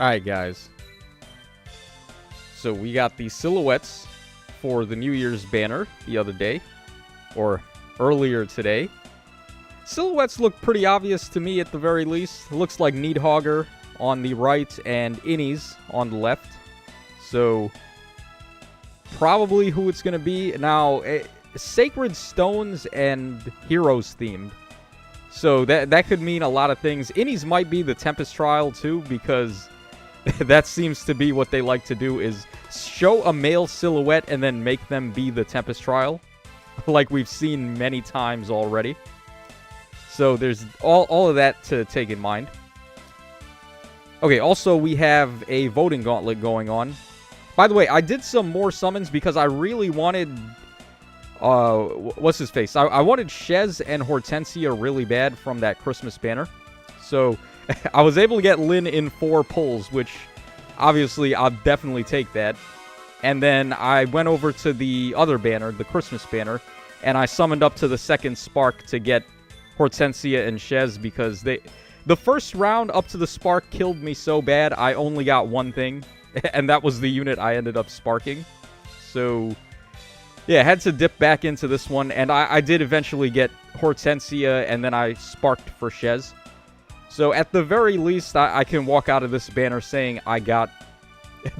Alright, guys. So we got the silhouettes for the New Year's banner the other day. Or earlier today. Silhouettes look pretty obvious to me at the very least. It looks like Needhogger on the right and Innies on the left. So, probably who it's going to be. Now, Sacred Stones and Heroes themed. So, that could mean a lot of things. Innies might be the Tempest Trial, too, because that seems to be what they like to do, is show a male silhouette and then make them be the Tempest Trial. Like we've seen many times already. So there's all of that to take in mind. Okay, also we have a voting gauntlet going on. By the way, I did some more summons because I really wanted... what's his face? I wanted Shez and Hortensia really bad from that Christmas banner. So I was able to get Lynn in 4 pulls, which obviously I'll definitely take that. And then I went over to the other banner, the Christmas banner, and I summoned up to the second spark to get Hortensia and Shez because the first round up to the spark killed me so bad I only got one thing, and that was the unit I ended up sparking. So, yeah, I had to dip back into this one, and I did eventually get Hortensia, and then I sparked for Shez. So, at the very least, I can walk out of this banner saying I got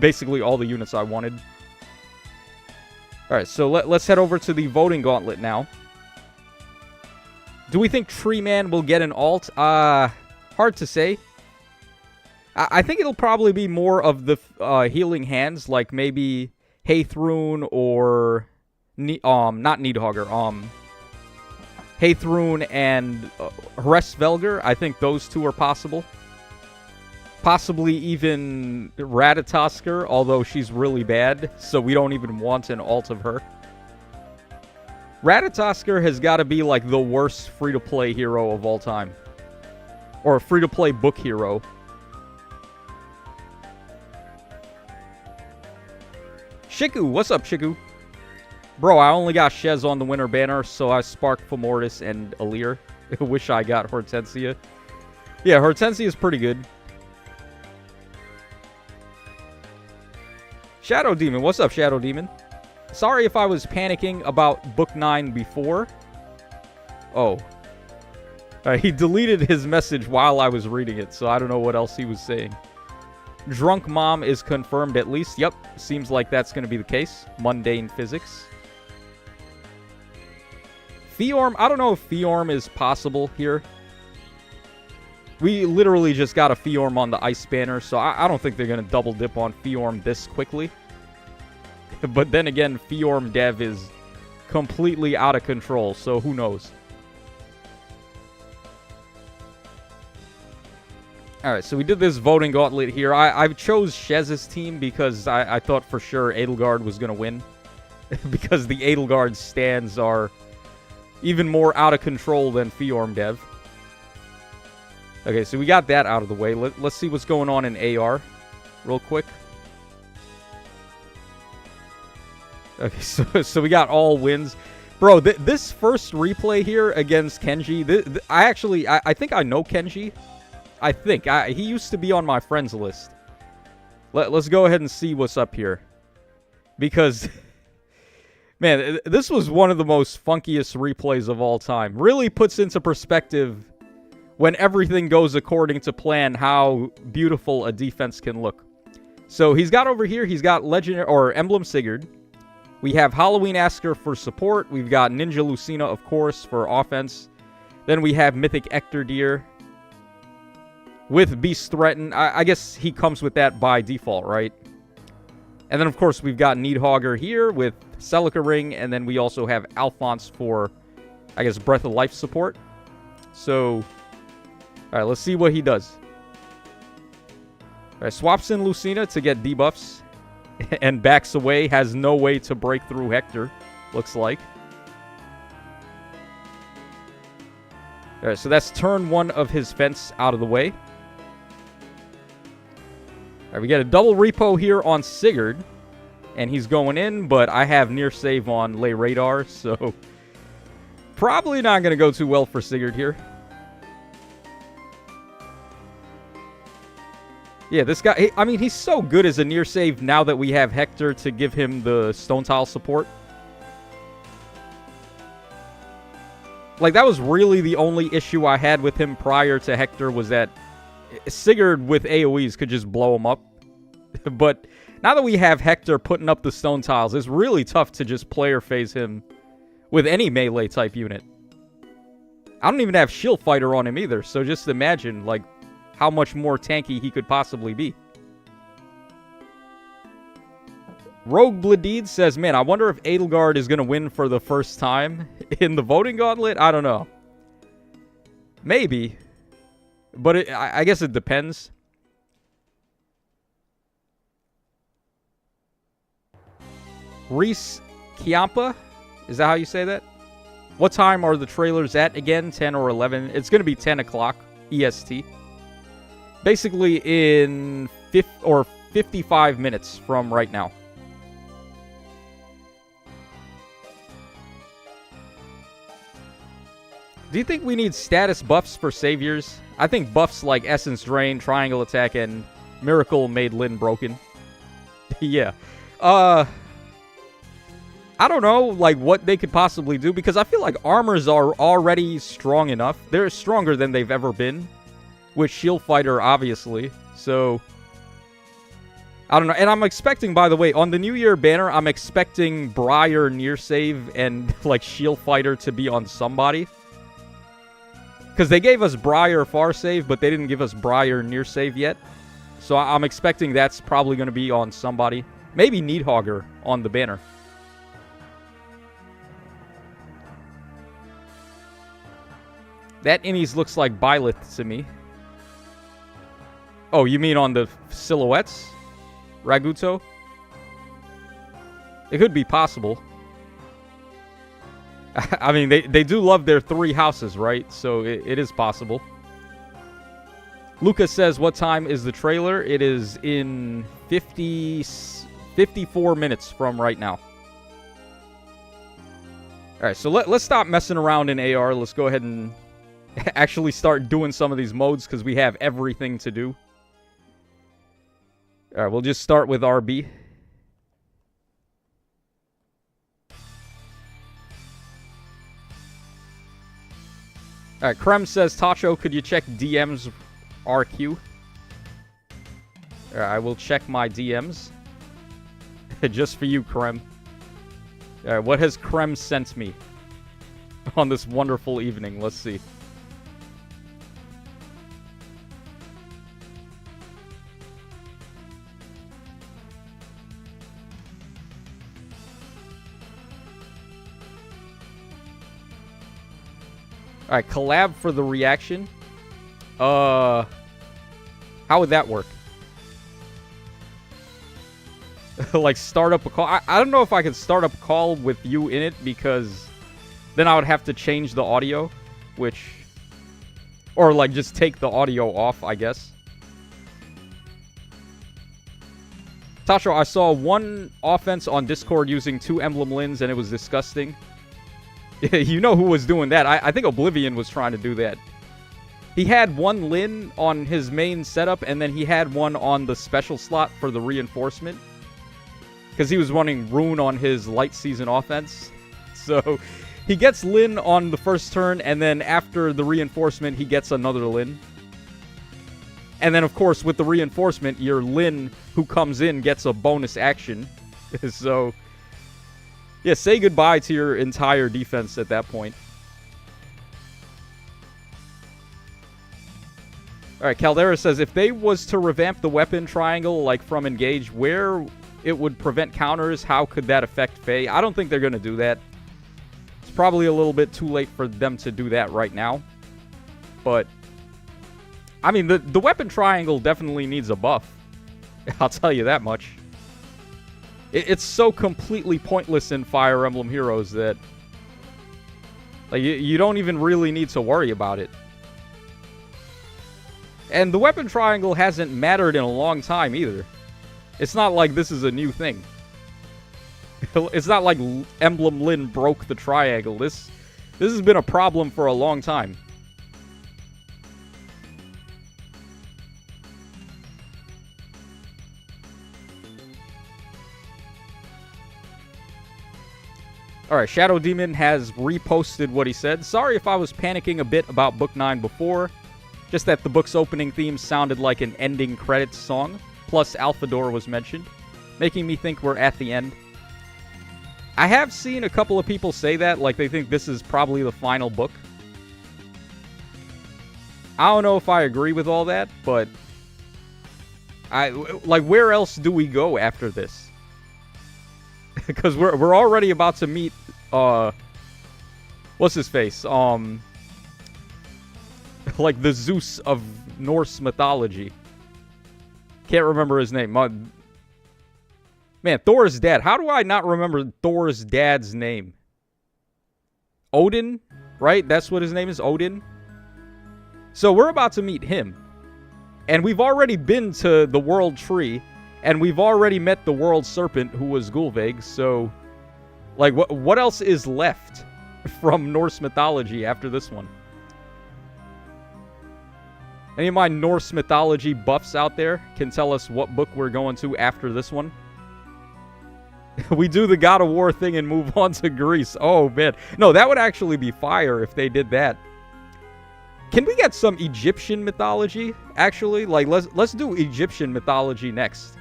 basically all the units I wanted. Alright, so let's head over to the voting gauntlet now. Do we think Tree Man will get an alt? Hard to say. I think it'll probably be more of the healing hands, like maybe Haythrun or not Needhogger, Haythrun and Hresvelger. I think those two are possible. Possibly even Ratatosker, although she's really bad, so we don't even want an alt of her. Ratatosker has got to be like the worst free-to-play hero of all time. Or free-to-play book hero. Shiku, what's up, Shiku? Bro, I only got Shez on the winter banner, so I sparked for Mortis and Alir. I wish I got Hortensia. Yeah, Hortensia is pretty good. Shadow Demon, what's up, Shadow Demon? Sorry if I was panicking about Book 9 before. Oh. He deleted his message while I was reading it, so I don't know what else he was saying. Drunk Mom is confirmed at least. Yep, seems like that's going to be the case. Mundane Physics. Fiorm, I don't know if Fiorm is possible here. We literally just got a Fiorm on the Ice Banner, so I don't think they're going to double dip on Fiorm this quickly. But then again, Fiorm dev is completely out of control, so who knows. Alright, so we did this voting gauntlet here. I chose Shez's team because I thought for sure Edelgard was going to win. Because the Edelgard stands are even more out of control than Fiorm dev. Okay, so we got that out of the way. Let's see what's going on in AR real quick. Okay, so we got all wins. Bro, this first replay here against Kenji, I think I know Kenji. I think. He used to be on my friends list. Let's go ahead and see what's up here. Because, man, this was one of the most funkiest replays of all time. Really puts into perspective, when everything goes according to plan, how beautiful a defense can look. So he's got over here, he's got Legendary or Emblem Sigurd. We have Halloween Asker for support. We've got Ninja Lucina, of course, for offense. Then we have Mythic Ectordeer with Beast Threaten. I guess he comes with that by default, right? And then, of course, we've got Needhogger here with Celica Ring. And then we also have Alphonse for, I guess, Breath of Life support. So, all right, let's see what he does. All right, swaps in Lucina to get debuffs. And backs away, has no way to break through Hector, looks like. Alright, so that's turn 1 of his fence out of the way. Alright, we get a double repo here on Sigurd. And he's going in, but I have near save on Lay Radar, so probably not going to go too well for Sigurd here. Yeah, this guy, I mean, he's so good as a near save now that we have Hector to give him the stone tile support. Like, that was really the only issue I had with him prior to Hector, was that Sigurd with AoEs could just blow him up. But now that we have Hector putting up the stone tiles, it's really tough to just player phase him with any melee type unit. I don't even have Shield Fighter on him either, so just imagine, like, how much more tanky he could possibly be. Rogue Bledeed says, man, I wonder if Edelgard is going to win for the first time in the voting gauntlet. I don't know. Maybe. But I guess it depends. Reese Chiampa? Is that how you say that? What time are the trailers at again? 10 or 11? It's going to be 10 o'clock EST. Basically in 55 minutes from right now. Do you think we need status buffs for saviors? I think buffs like Essence Drain, Triangle Attack, and Miracle made Lyn broken. Yeah. I don't know, like, what they could possibly do, because I feel like armors are already strong enough. They're stronger than they've ever been. With Shield Fighter, obviously. So, I don't know. And I'm expecting, by the way, on the New Year banner, I'm expecting Briar near save and, like, Shield Fighter to be on somebody. Because they gave us Briar far save, but they didn't give us Briar near save yet. So I'm expecting that's probably going to be on somebody. Maybe Needhogger on the banner. That Innies looks like Byleth to me. Oh, you mean on the silhouettes? Raguto? It could be possible. I mean, they do love their 3 houses, right? So it is possible. Lucas says, what time is the trailer? It is in 54 minutes from right now. Alright, so let's stop messing around in AR. Let's go ahead and actually start doing some of these modes, because we have everything to do. Alright, we'll just start with RB. Alright, Krem says, Tacho, could you check DMs RQ? Alright, I will check my DMs. Just for you, Krem. Alright, what has Krem sent me on this wonderful evening? Let's see. Alright, collab for the reaction. How would that work? Like, start up a call. I don't know if I could start up a call with you in it, because then I would have to change the audio, which... Or, like, just take the audio off, I guess. Tasha, I saw one offense on Discord using 2 Emblem Lyns, and it was disgusting. You know who was doing that. I think Oblivion was trying to do that. He had one Lyn on his main setup, and then he had one on the special slot for the reinforcement. Because he was running Rune on his light season offense. So, he gets Lyn on the first turn, and then after the reinforcement, he gets another Lyn. And then, of course, with the reinforcement, your Lyn who comes in gets a bonus action. So... yeah, say goodbye to your entire defense at that point. Alright, Caldera says, if they was to revamp the weapon triangle, like from Engage, where it would prevent counters, how could that affect Faye? I don't think they're going to do that. It's probably a little bit too late for them to do that right now. But, I mean, the weapon triangle definitely needs a buff. I'll tell you that much. It's so completely pointless in Fire Emblem Heroes that, like, you don't even really need to worry about it. And the weapon triangle hasn't mattered in a long time either. It's not like this is a new thing. It's not like Emblem Lyn broke the triangle. This has been a problem for a long time. Alright, Shadow Demon has reposted what he said. Sorry if I was panicking a bit about Book 9 before. Just that the book's opening theme sounded like an ending credits song. Plus, Alphador was mentioned, making me think we're at the end. I have seen a couple of people say that, like they think this is probably the final book. I don't know if I agree with all that, but like, where else do we go after this? Because we're already about to meet what's his face? Like the Zeus of Norse mythology. Can't remember his name. Man, Thor's dad. How do I not remember Thor's dad's name? Odin, right? That's what his name is, Odin. So we're about to meet him. And we've already been to the World Tree. And we've already met the World Serpent, who was Gulveig. So, like, what else is left from Norse mythology after this one? Any of my Norse mythology buffs out there can tell us what book we're going to after this one? We do the God of War thing and move on to Greece. Oh, man. No, that would actually be fire if they did that. Can we get some Egyptian mythology, actually? Like, let's do Egyptian mythology next.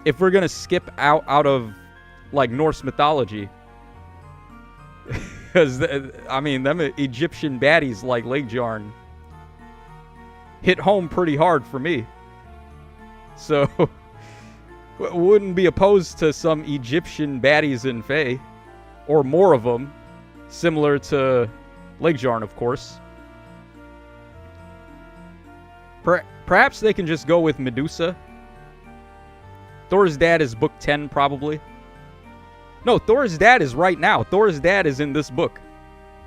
If we're gonna skip out of, like, Norse mythology. Because, I mean, them Egyptian baddies like Leigjarn hit home pretty hard for me. So, wouldn't be opposed to some Egyptian baddies in Fae. Or more of them. Similar to Leigjarn, of course. Perhaps they can just go with Medusa. Thor's dad is book 10, probably. No, Thor's dad is right now. Thor's dad is in this book.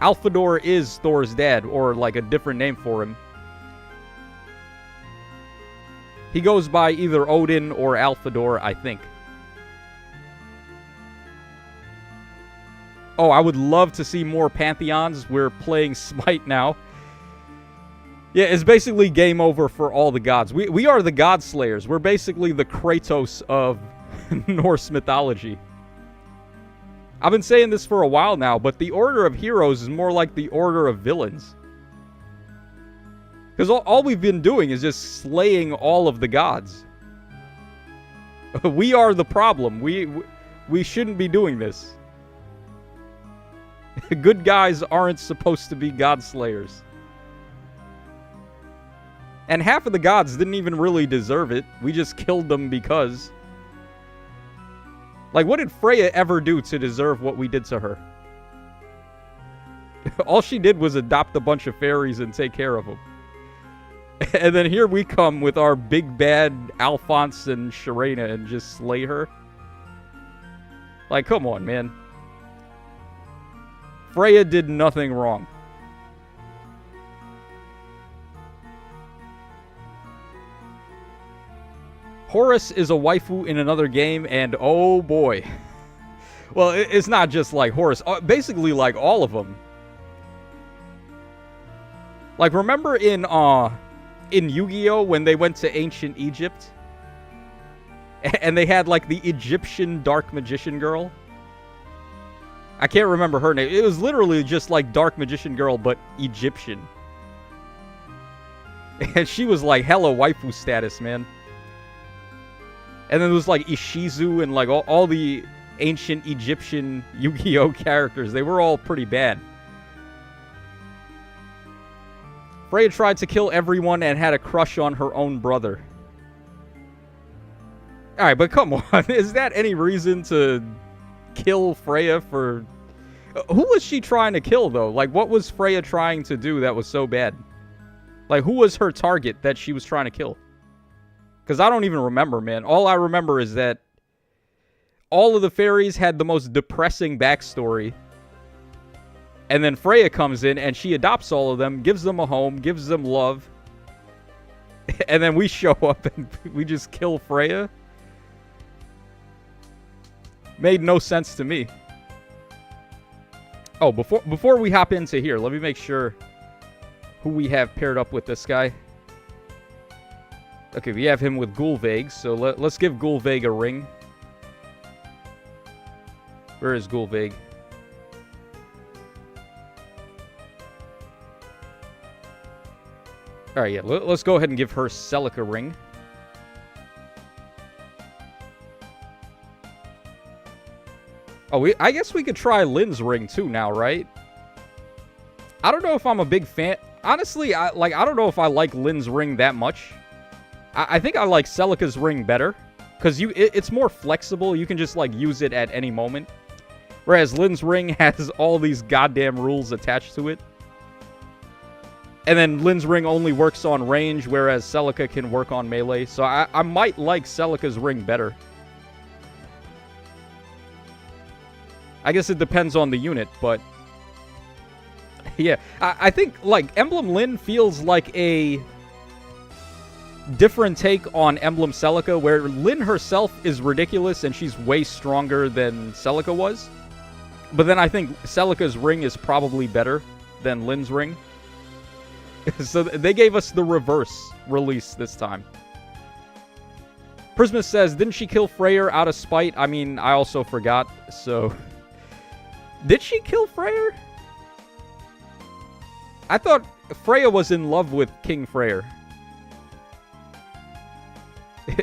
Alphador is Thor's dad, or like a different name for him. He goes by either Odin or Alphador, I think. Oh, I would love to see more Pantheons. We're playing Smite now. Yeah, it's basically game over for all the gods. We are the God Slayers. We're basically the Kratos of Norse mythology. I've been saying this for a while now, but the Order of Heroes is more like the Order of Villains. Because all we've been doing is just slaying all of the gods. We are the problem. We shouldn't be doing this. Good guys aren't supposed to be God Slayers. And half of the gods didn't even really deserve it. We just killed them because. Like, what did Freya ever do to deserve what we did to her? All she did was adopt a bunch of fairies and take care of them. And then here we come with our big bad Alphonse and Sharena and just slay her. Like, come on, man. Freya did nothing wrong. Horus is a waifu in another game, and oh boy. Well, it's not just like Horus. Basically, like all of them. Like, remember in Yu-Gi-Oh! When they went to ancient Egypt? And they had, like, the Egyptian Dark Magician Girl? I can't remember her name. It was literally just like Dark Magician Girl, but Egyptian. And she was, like, hella waifu status, man. And then there was, like, Ishizu and, like, all the ancient Egyptian Yu-Gi-Oh! Characters. They were all pretty bad. Freya tried to kill everyone and had a crush on her own brother. Alright, but come on. Is that any reason to kill Freya for... Who was she trying to kill, though? Like, what was Freya trying to do that was so bad? Like, who was her target that she was trying to kill? Because I don't even remember, man. All I remember is that all of the fairies had the most depressing backstory. And then Freya comes in and she adopts all of them, gives them a home, gives them love. And then we show up and we just kill Freya. Made no sense to me. Oh, before we hop into here, let me make sure who we have paired up with this guy. Okay, we have him with Gulveig, so let's give Gulveig a ring. Where is Gulveig? Alright, yeah, let's go ahead and give her Celica Ring. Oh, I guess we could try Lynn's Ring too now, right? I don't know if I'm a big fan. Honestly, I don't know if I like Lynn's Ring that much. I think I like Celica's Ring better. Because it's more flexible. You can just, like, use it at any moment. Whereas Lynn's Ring has all these goddamn rules attached to it. And then Lynn's Ring only works on range, whereas Celica can work on melee. So I might like Celica's Ring better. I guess it depends on the unit, but... yeah, I think, like, Emblem Lynn feels like a different take on Emblem Celica, where Lynn herself is ridiculous and she's way stronger than Celica was. But then I think Celica's Ring is probably better than Lynn's Ring. So they gave us the reverse release this time. Prismus says, didn't she kill Freyr out of spite? I mean, I also forgot, so... did she kill Freyr? I thought Freya was in love with King Freyr.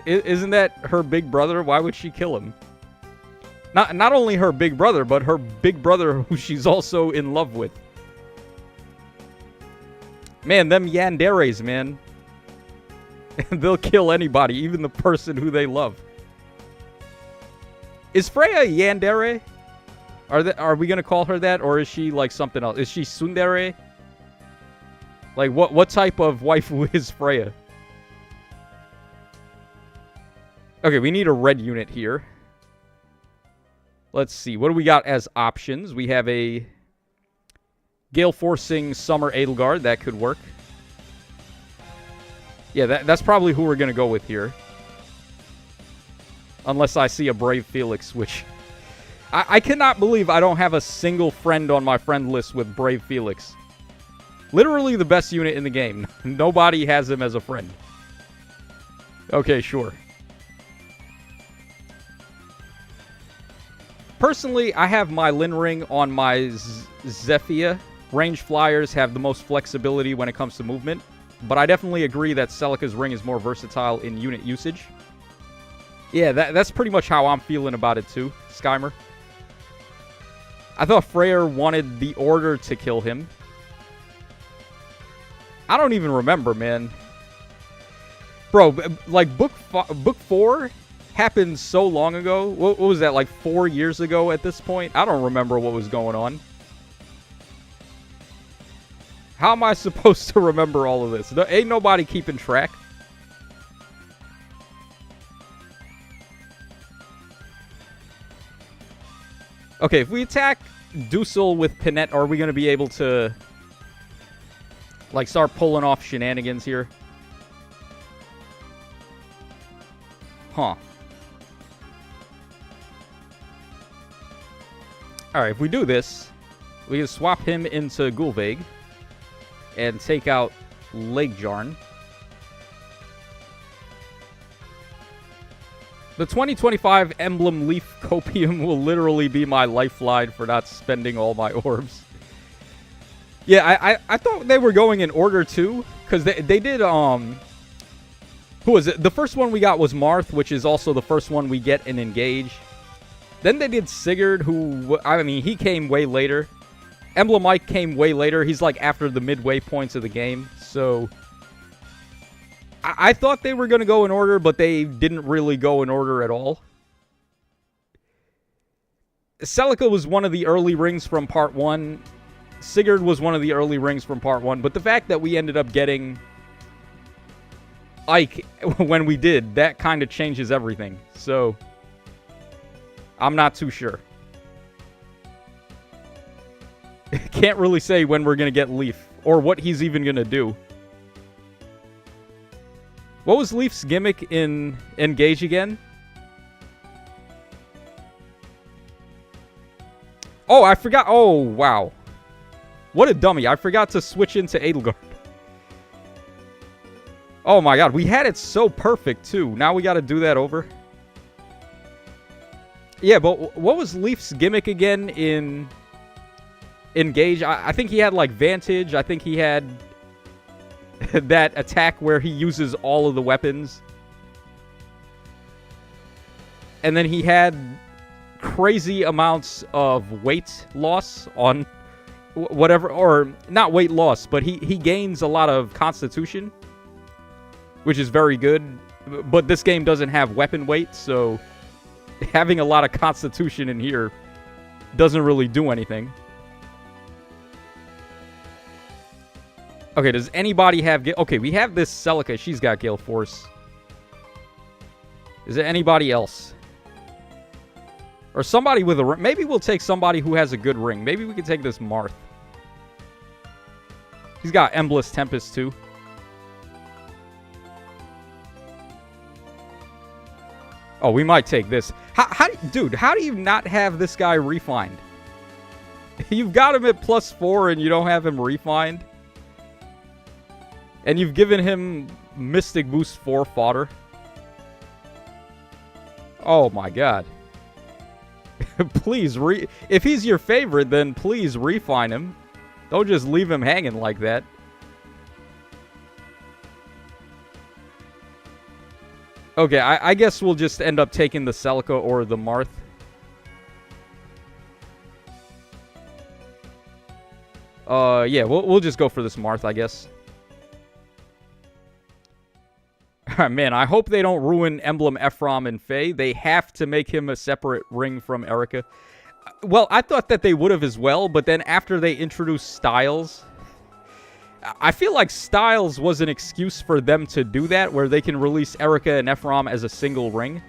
Isn't that her big brother? Why would she kill him? Not only her big brother, but her big brother who she's also in love with. Man, them yanderes, man. They'll kill anybody, even the person who they love. Is Freya a yandere? Are we gonna call her that, or is she like something else? Is she tsundere? Like what type of waifu is Freya? Okay, we need a red unit here. Let's see. What do we got as options? We have a Gale Forcing Summer Edelgard. That could work. Yeah, that's probably who we're going to go with here. Unless I see a Brave Felix, which... I cannot believe I don't have a single friend on my friend list with Brave Felix. Literally the best unit in the game. Nobody has him as a friend. Okay, sure. Personally, I have my Lin Ring on my Zephyia. Range flyers have the most flexibility when it comes to movement. But I definitely agree that Celica's Ring is more versatile in unit usage. Yeah, that's pretty much how I'm feeling about it too, Skymer. I thought Freyr wanted the Order to kill him. I don't even remember, man. Bro, like, Book 4 happened so long ago. What was that, like 4 years ago at this point? I don't remember what was going on. How am I supposed to remember all of this? Ain't nobody keeping track. Okay, if we attack Dusel with Pinette, are we going to be able to, like, start pulling off shenanigans here? Huh. Alright, if we do this, we can swap him into Gulveig and take out Lakejarn. The 2025 Emblem Leaf Copium will literally be my lifeline for not spending all my orbs. Yeah, I thought they were going in order too, because they did, who was it? The first one we got was Marth, which is also the first one we get in Engage. Then they did Sigurd, who, I mean, he came way later. Emblem Mike came way later. He's like after the midway points of the game, so... I thought they were going to go in order, but they didn't really go in order at all. Celica was one of the early rings from Part 1. Sigurd was one of the early rings from Part 1. But the fact that we ended up getting Ike when we did, that kind of changes everything. So, I'm not too sure. Can't really say when we're going to get Leaf, or what he's even going to do. What was Leaf's gimmick in Engage again? Oh, I forgot. Oh, wow. What a dummy. I forgot to switch into Edelgard. Oh my god, we had it so perfect too. Now we got to do that over. Yeah, but what was Leaf's gimmick again in Engage? I think he had like Vantage. I think he had... that attack where he uses all of the weapons. And then he had crazy amounts of weight loss on whatever, or not weight loss, but he gains a lot of constitution, which is very good. But this game doesn't have weapon weight, so having a lot of constitution in here doesn't really do anything. Okay, does anybody have... Okay, we have this Celica. She's got Gale Force. Is there anybody else? Or somebody with a ring. Maybe we'll take somebody who has a good ring. Maybe we can take this Marth. He's got Emblem Tempest, too. Oh, we might take this. Dude, how do you not have this guy refined? You've got him at +4 and you don't have him refined? And you've given him Mystic Boost 4 fodder? Oh my god. Please, if he's your favorite, then please refine him. Don't just leave him hanging like that. Okay, I guess we'll just end up taking the Celica or the Marth. Yeah, we'll just go for this Marth, I guess. Man, I hope they don't ruin Emblem Ephraim and Faye. They have to make him a separate ring from Erica. Well, I thought that they would have as well, but then after they introduced Styles, I feel like Styles was an excuse for them to do that, where they can release Erica and Ephraim as a single ring.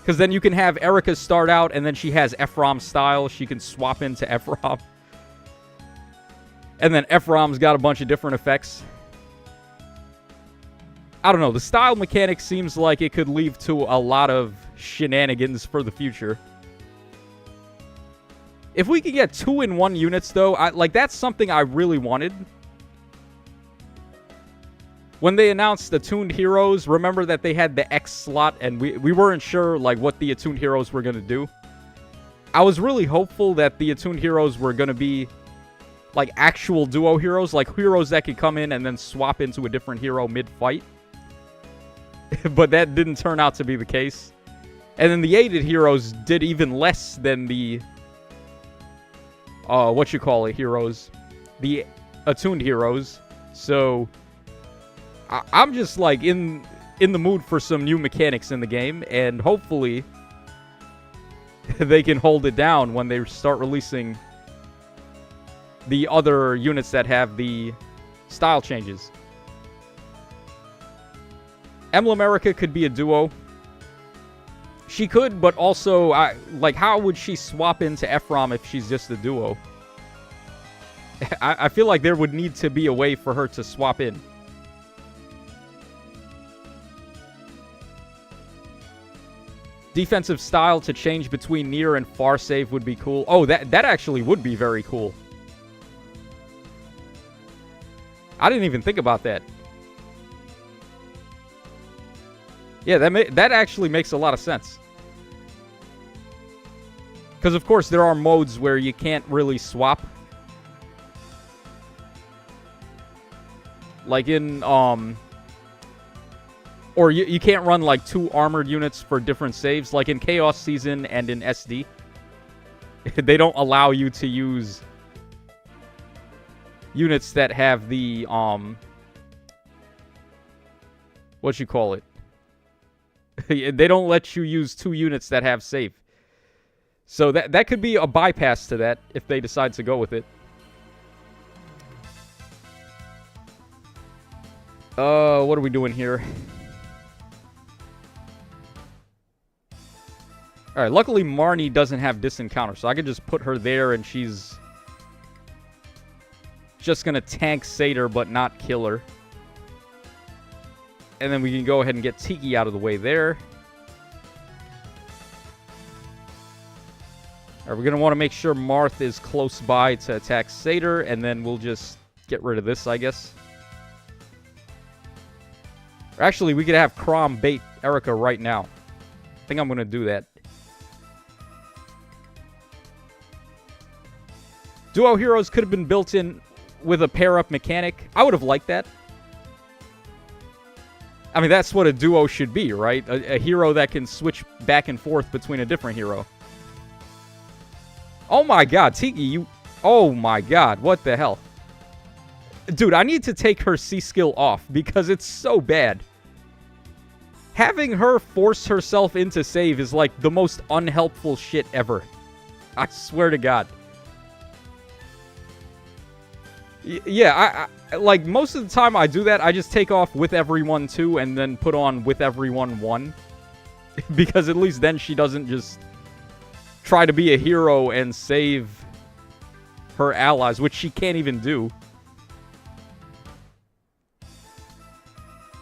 Because then you can have Erica start out, and then she has Ephraim style. She can swap into Ephraim. And then Ephraim's got a bunch of different effects. I don't know. The style mechanic seems like it could lead to a lot of shenanigans for the future. If we could get 2-in-1 units, though, that's something I really wanted. When they announced Attuned Heroes, remember that they had the X slot, and we weren't sure, like, what the Attuned Heroes were going to do. I was really hopeful that the Attuned Heroes were going to be, like, actual duo heroes, like heroes that could come in and then swap into a different hero mid-fight. But that didn't turn out to be the case. And then the aided heroes did even less than the... heroes. The attuned heroes. So, I'm just, like, in the mood for some new mechanics in the game. And hopefully, they can hold it down when they start releasing the other units that have the style changes. Emblem Erica could be a duo. She could, but also, how would she swap into Ephraim if she's just a duo? I feel like there would need to be a way for her to swap in. Defensive style to change between near and far save would be cool. Oh, that actually would be very cool. I didn't even think about that. Yeah, that actually makes a lot of sense. Because, of course, there are modes where you can't really swap. Like in, or you can't run, like, 2 armored units for different saves. Like in Chaos Season and in SD. They don't allow you to use units that have the, they don't let you use 2 units that have save. So that could be a bypass to that if they decide to go with it. What are we doing here? Alright, luckily Marnie doesn't have disencounter, so I could just put her there and she's just gonna tank Satyr but not kill her. And then we can go ahead and get Tiki out of the way there. Alright, we're going to want to make sure Marth is close by to attack Satyr, and then we'll just get rid of this, I guess. Or actually, we could have Crom bait Erica right now. I think I'm going to do that. Duo heroes could have been built in with a pair-up mechanic. I would have liked that. I mean, that's what a duo should be, right? A hero that can switch back and forth between a different hero. Oh my god, Tiki, you... Oh my god, what the hell? Dude, I need to take her C-skill off because it's so bad. Having her force herself into save is like the most unhelpful shit ever. I swear to god. Yeah, I like, most of the time I do that, I just take off with everyone 2 and then put on with everyone 1. Because at least then she doesn't just try to be a hero and save her allies, which she can't even do.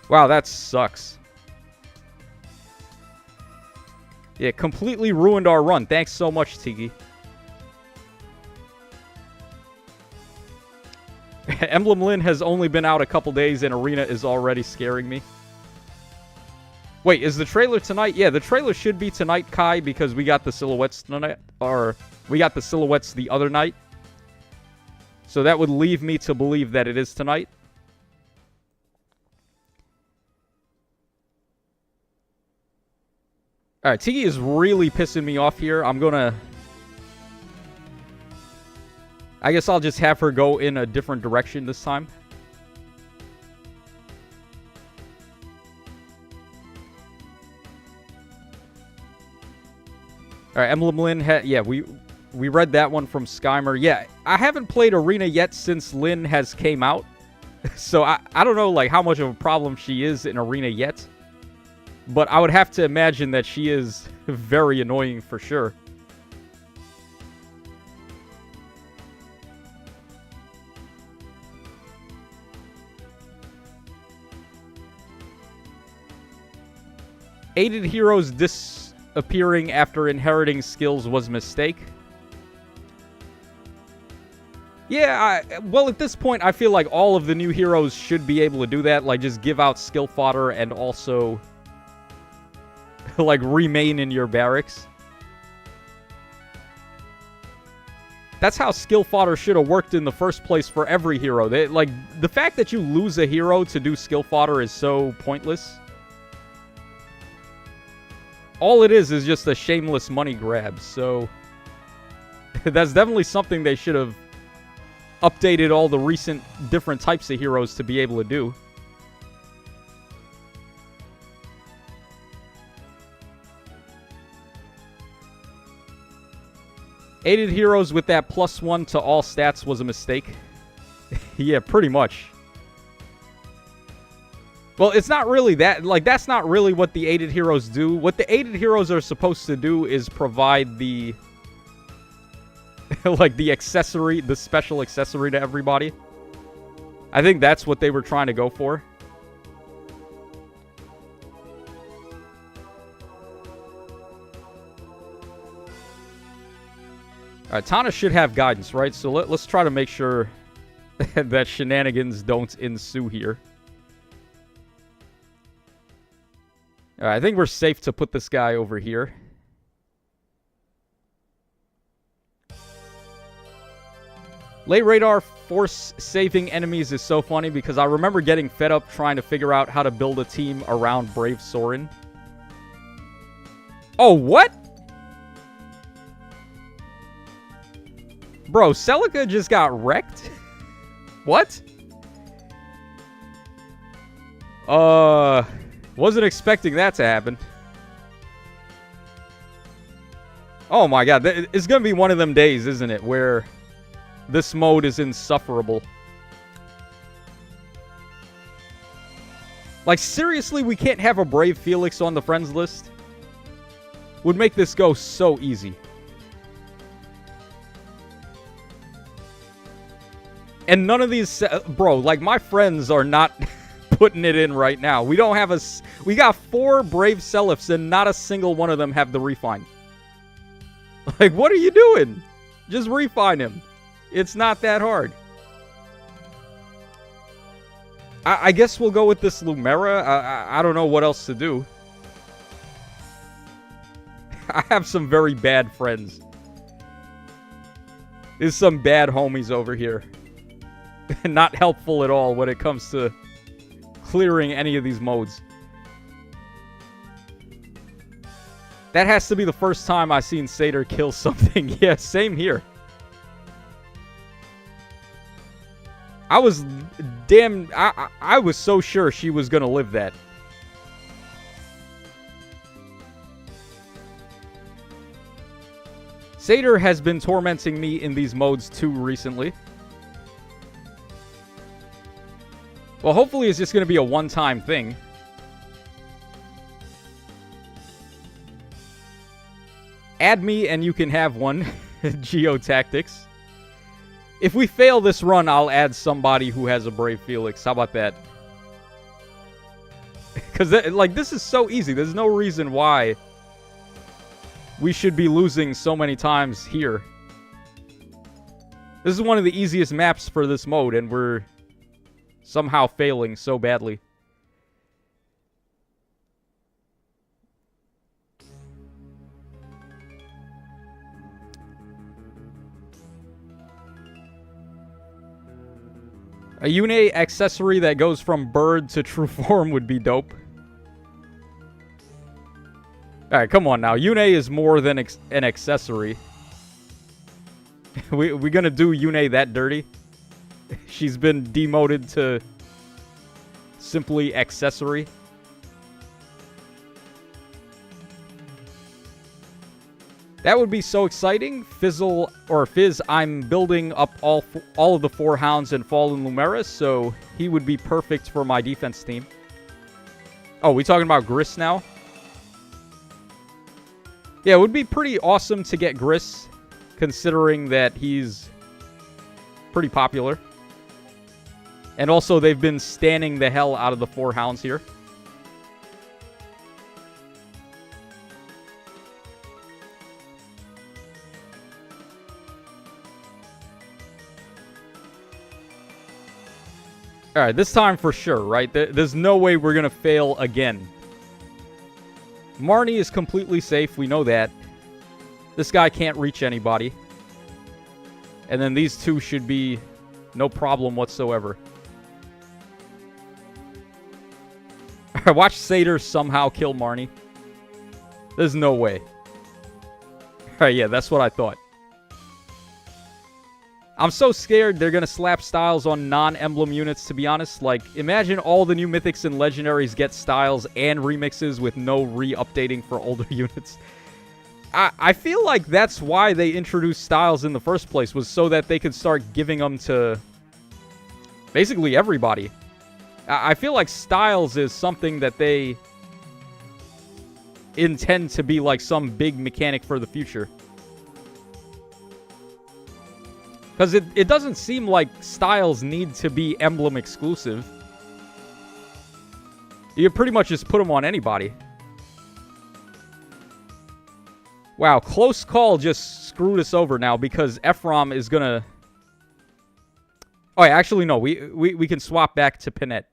Wow, that sucks. Yeah, completely ruined our run. Thanks so much, Tiki. Emblem Lin has only been out a couple days and Arena is already scaring me. Wait, is the trailer tonight? Yeah, the trailer should be tonight, Kai, because we got the silhouettes tonight. Or, we got the silhouettes the other night. So that would leave me to believe that it is tonight. Alright, Tiki is really pissing me off here. I'm gonna... I guess I'll just have her go in a different direction this time. Alright, Emblem Lin, yeah, we read that one from Skymer. Yeah, I haven't played Arena yet since Lin has came out. So I don't know, like, how much of a problem she is in Arena yet. But I would have to imagine that she is very annoying for sure. Aided heroes disappearing after inheriting skills was a mistake. Yeah, well, at this point, I feel like all of the new heroes should be able to do that. Like, just give out skill fodder and also, like, remain in your barracks. That's how skill fodder should have worked in the first place for every hero. Like, the fact that you lose a hero to do skill fodder is so pointless. All it is just a shameless money grab, so that's definitely something they should have updated all the recent different types of heroes to be able to do. Aided heroes with that +1 to all stats was a mistake. Yeah, pretty much. Well, it's not really that. Like, that's not really what the aided heroes do. What the aided heroes are supposed to do is provide the... like, the accessory, the special accessory to everybody. I think that's what they were trying to go for. Alright, Tana should have guidance, right? So let's try to make sure that shenanigans don't ensue here. Alright, I think we're safe to put this guy over here. Late radar force saving enemies is so funny because I remember getting fed up trying to figure out how to build a team around Brave Sorin. Oh, what? Bro, Celica just got wrecked? What? Wasn't expecting that to happen. Oh my god, it's gonna be one of them days, isn't it, where this mode is insufferable. Like, seriously, we can't have a Brave Felix on the friends list? Would make this go so easy. And none of these... Bro, like, my friends are not... putting it in right now. We don't have a... We got 4 Brave Selifs and not a single one of them have the refine. Like, what are you doing? Just refine him. It's not that hard. I guess we'll go with this Lumera. I don't know what else to do. I have some very bad friends. There's some bad homies over here. Not helpful at all when it comes to clearing any of these modes. That has to be the first time I've seen Satyr kill something. Yeah, same here. I was I was so sure she was gonna live that. Satyr has been tormenting me in these modes too recently. Well, hopefully it's just gonna be a one-time thing. Add me and you can have one. Geotactics. If we fail this run, I'll add somebody who has a Brave Felix. How about that? Because, like, this is so easy. There's no reason why we should be losing so many times here. This is one of the easiest maps for this mode, and we're somehow failing so badly. A Yune accessory that goes from bird to true form would be dope. Alright, come on now. Yune is more than an accessory. we gonna do Yune that dirty? She's been demoted to simply accessory. That would be so exciting. Fizz, I'm building up all of the 4 hounds in Fallen Lumeris, so he would be perfect for my defense team. Oh, we talking about Gris now? Yeah, it would be pretty awesome to get Gris, considering that he's pretty popular. And also, they've been standing the hell out of the 4 hounds here. Alright, this time for sure, right? There's no way we're going to fail again. Marnie is completely safe, we know that. This guy can't reach anybody. And then these two should be no problem whatsoever. Alright, watch Satyr somehow kill Marnie. There's no way. Alright, yeah, that's what I thought. I'm so scared they're going to slap styles on non-emblem units, to be honest. Like, imagine all the new mythics and legendaries get styles and remixes with no re-updating for older units. I feel like that's why they introduced styles in the first place, was so that they could start giving them to basically everybody. I feel like styles is something that they intend to be like some big mechanic for the future. Because it doesn't seem like styles need to be emblem exclusive. You pretty much just put them on anybody. Wow, close call just screwed us over now because Ephraim is gonna... Oh, yeah, actually, no. We can swap back to Pinette.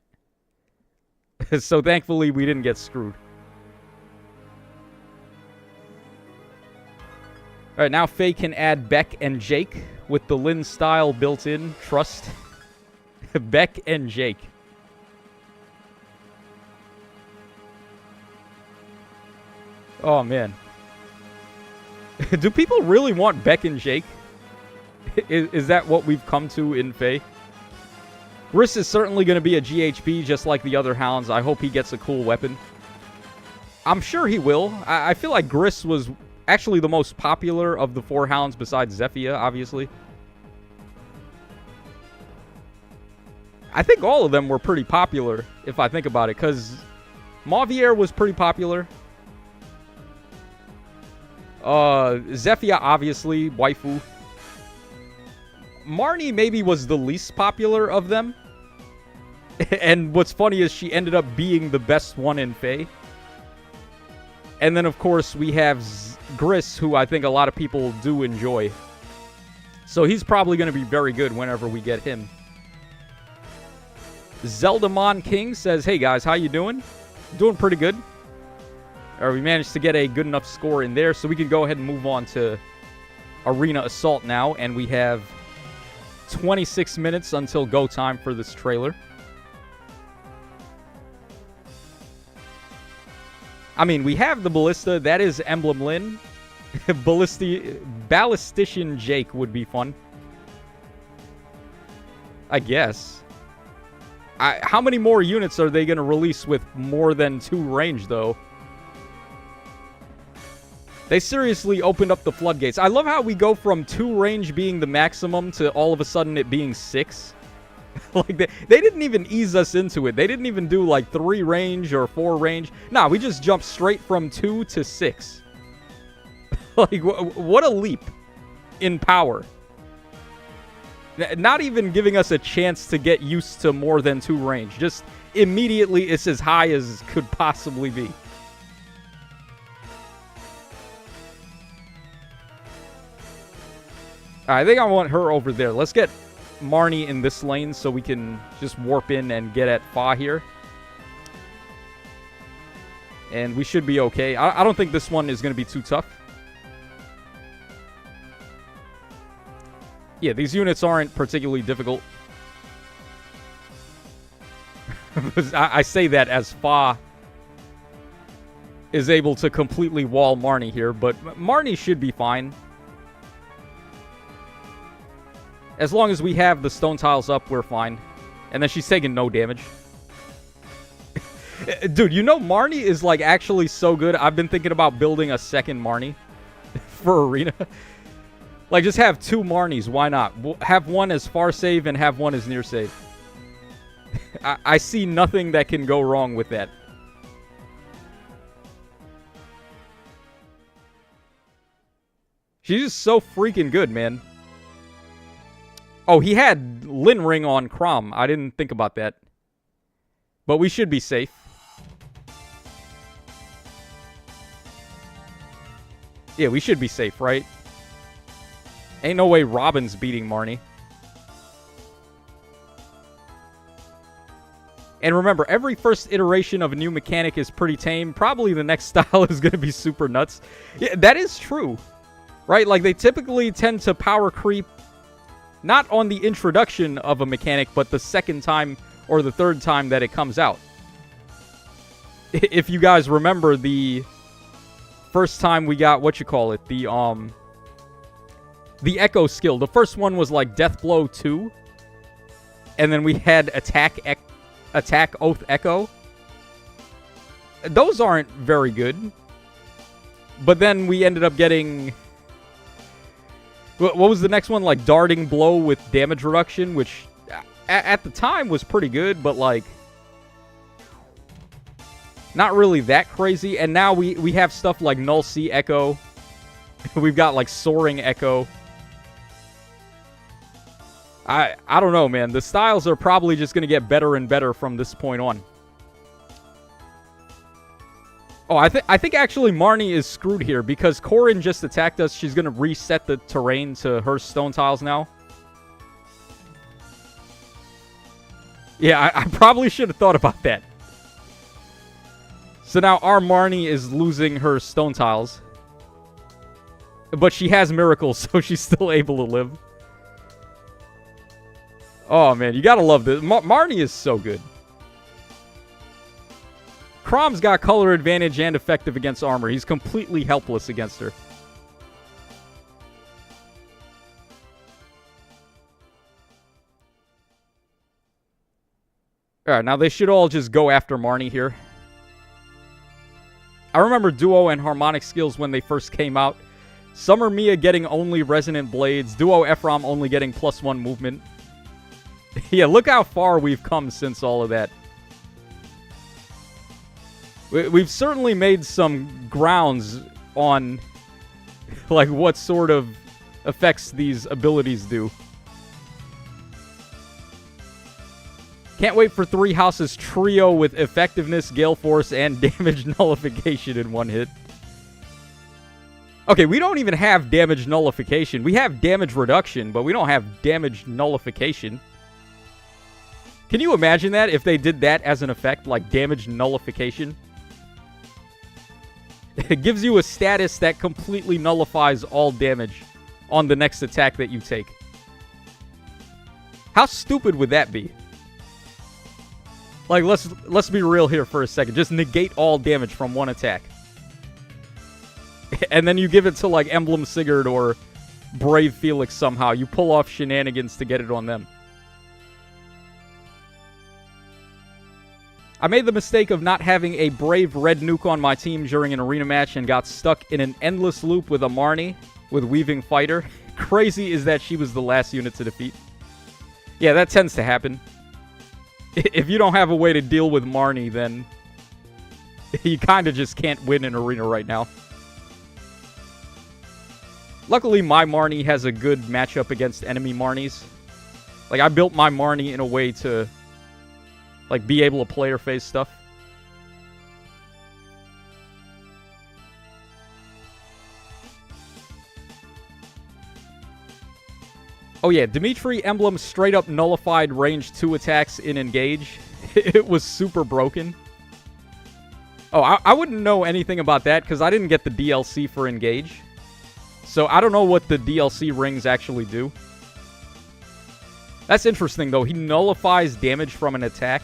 So thankfully, we didn't get screwed. Alright, now Faye can add Beck and Jake with the Lynn style built in. Trust. Beck and Jake. Oh, man. Do people really want Beck and Jake? Is that what we've come to in Faye? Gris is certainly going to be a GHP just like the other hounds. I hope he gets a cool weapon. I'm sure he will. I feel like Gris was actually the most popular of the 4 hounds besides Zephyr, obviously. I think all of them were pretty popular, if I think about it, because Mauvier was pretty popular. Zephyr, obviously, waifu. Marnie maybe was the least popular of them. And what's funny is she ended up being the best one in Faye. And then, of course, we have Gris, who I think a lot of people do enjoy. So he's probably going to be very good whenever we get him. Zeldamon King says, hey guys, how you doing? Doing pretty good. We managed to get a good enough score in there, so we can go ahead and move on to Arena Assault now. And we have 26 minutes until go time for this trailer. I mean, we have the Ballista. That is Emblem Lyn. Ballistician Jake would be fun. I guess. How many more units are they going to release with more than 2 range, though? They seriously opened up the floodgates. I love how we go from 2 range being the maximum to all of a sudden it being 6. Like, they didn't even ease us into it. They didn't even do, like, 3 range or 4 range. Nah, we just jumped straight from 2 to 6. Like, what a leap in power. Not even giving us a chance to get used to more than 2 range. Just immediately it's as high as could possibly be. I think I want her over there. Let's get Marnie in this lane so we can just warp in and get at Fa here. And we should be okay. I don't think this one is going to be too tough. Yeah, these units aren't particularly difficult. I say that as Fa is able to completely wall Marnie here, but Marnie should be fine. As long as we have the stone tiles up, we're fine. And then she's taking no damage. Dude, you know Marnie is, like, actually so good. I've been thinking about building a second Marnie for Arena. Like, just have 2 Marnies. Why not? Have one as far save and have one as near save. I see nothing that can go wrong with that. She's just so freaking good, man. Oh, he had Lyn Ring on Chrom. I didn't think about that. But we should be safe. Yeah, we should be safe, right? Ain't no way Robin's beating Marnie. And remember, every first iteration of a new mechanic is pretty tame. Probably the next style is going to be super nuts. Yeah, that is true. Right? Like, they typically tend to power creep not on the introduction of a mechanic, but the second time or the third time that it comes out. If you guys remember the first time we got, the Echo skill. The first one was like Death Blow 2. And then we had Attack Oath Echo. Those aren't very good. But then we ended up getting... What was the next one? Like Darting Blow with damage reduction, which at the time was pretty good, but like not really that crazy. And now we have stuff like Null Sea Echo. We've got like Soaring Echo. I don't know, man. The styles are probably just going to get better and better from this point on. Oh, I think actually Marnie is screwed here because Corrin just attacked us. She's going to reset the terrain to her stone tiles now. Yeah, I probably should have thought about that. So now our Marnie is losing her stone tiles. But she has miracles, so she's still able to live. Oh, man, you gotta love this. Marnie is so good. Chrom's got color advantage and effective against armor. He's completely helpless against her. Alright, now they should all just go after Marnie here. I remember Duo and Harmonic skills when they first came out. Summer Mia getting only Resonant Blades. Duo Ephraim only getting +1 movement. Yeah, look how far we've come since all of that. We've certainly made some grounds on like what sort of effects these abilities do. Can't wait for 3 houses trio with effectiveness, gale force, and damage nullification in one hit. Okay, we don't even have damage nullification. We have damage reduction, but we don't have damage nullification. Can you imagine that if they did that as an effect, like damage nullification? It gives you a status that completely nullifies all damage on the next attack that you take. How stupid would that be? Like, let's be real here for a second. Just negate all damage from one attack. And then you give it to, like, Emblem Sigurd or Brave Felix somehow. You pull off shenanigans to get it on them. I made the mistake of not having a Brave Red Nuke on my team during an arena match and got stuck in an endless loop with a Marnie with Weaving Fighter. Crazy is that she was the last unit to defeat. Yeah, that tends to happen. If you don't have a way to deal with Marnie, then you kind of just can't win an arena right now. Luckily, my Marnie has a good matchup against enemy Marnies. Like, I built my Marnie in a way to, like, be able to player phase stuff. Oh yeah, Dimitri Emblem straight up nullified range 2 attacks in Engage. It was super broken. Oh, I wouldn't know anything about that because I didn't get the DLC for Engage. So I don't know what the DLC rings actually do. That's interesting though. He nullifies damage from an attack.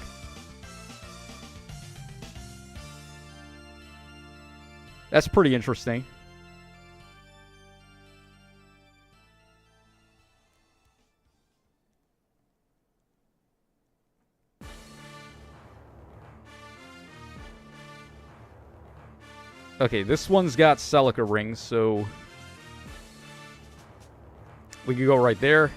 That's pretty interesting. Okay, this one's got Celica rings, so we could go right there.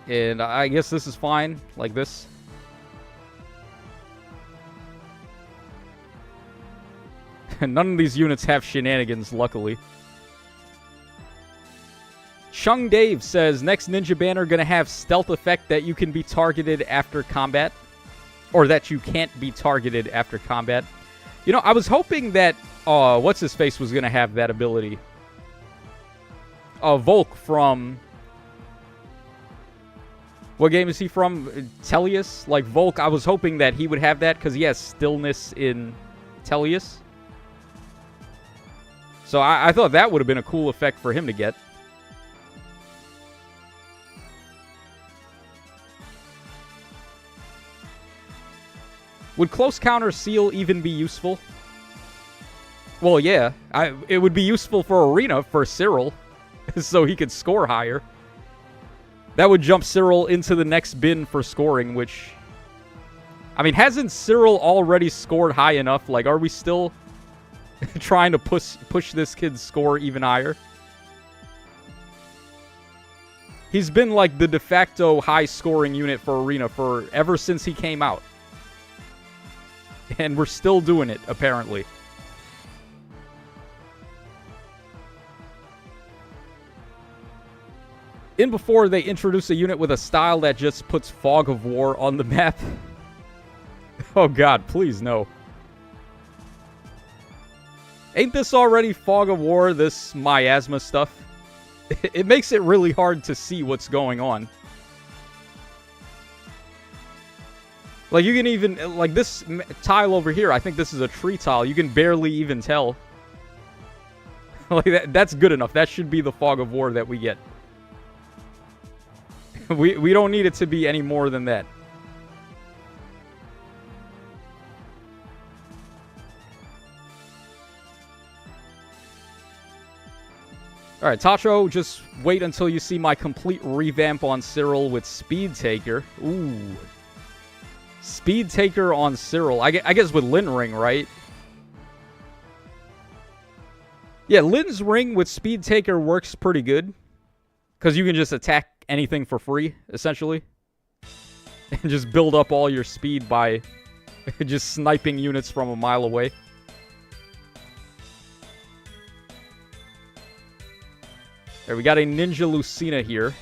And I guess this is fine, like this. None of these units have shenanigans, luckily. Chung Dave says, next Ninja Banner gonna have stealth effect that you can be targeted after combat. Or that you can't be targeted after combat. You know, I was hoping that, what's-his-face was gonna have that ability. Volk from... What game is he from? Tellius? Like, Volk, I was hoping that he would have that, because he has stillness in Tellius. So I thought that would have been a cool effect for him to get. Would Close Counter Seal even be useful? Well, yeah. It would be useful for Arena for Cyril, so he could score higher. That would jump Cyril into the next bin for scoring, which... I mean, hasn't Cyril already scored high enough? Like, are we still trying to push this kid's score even higher? He's been, like, the de facto high-scoring unit for Arena ever since he came out. And we're still doing it, apparently. In before, they introduce a unit with a style that just puts Fog of War on the map. Oh god, please no. Ain't this already Fog of War, this miasma stuff? It makes it really hard to see what's going on. Like, you can even... Like, this tile over here, I think this is a tree tile. You can barely even tell. Like, that's good enough. That should be the Fog of War that we get. We don't need it to be any more than that. Alright, Tacho, just wait until you see my complete revamp on Cyril with Speed Taker. Ooh. Speed Taker on Cyril. I guess with Lin Ring, right? Yeah, Lin's Ring with Speed Taker works pretty good. Because you can just attack anything for free, essentially. And just build up all your speed by just sniping units from a mile away. There, we got a Ninja Lucina here.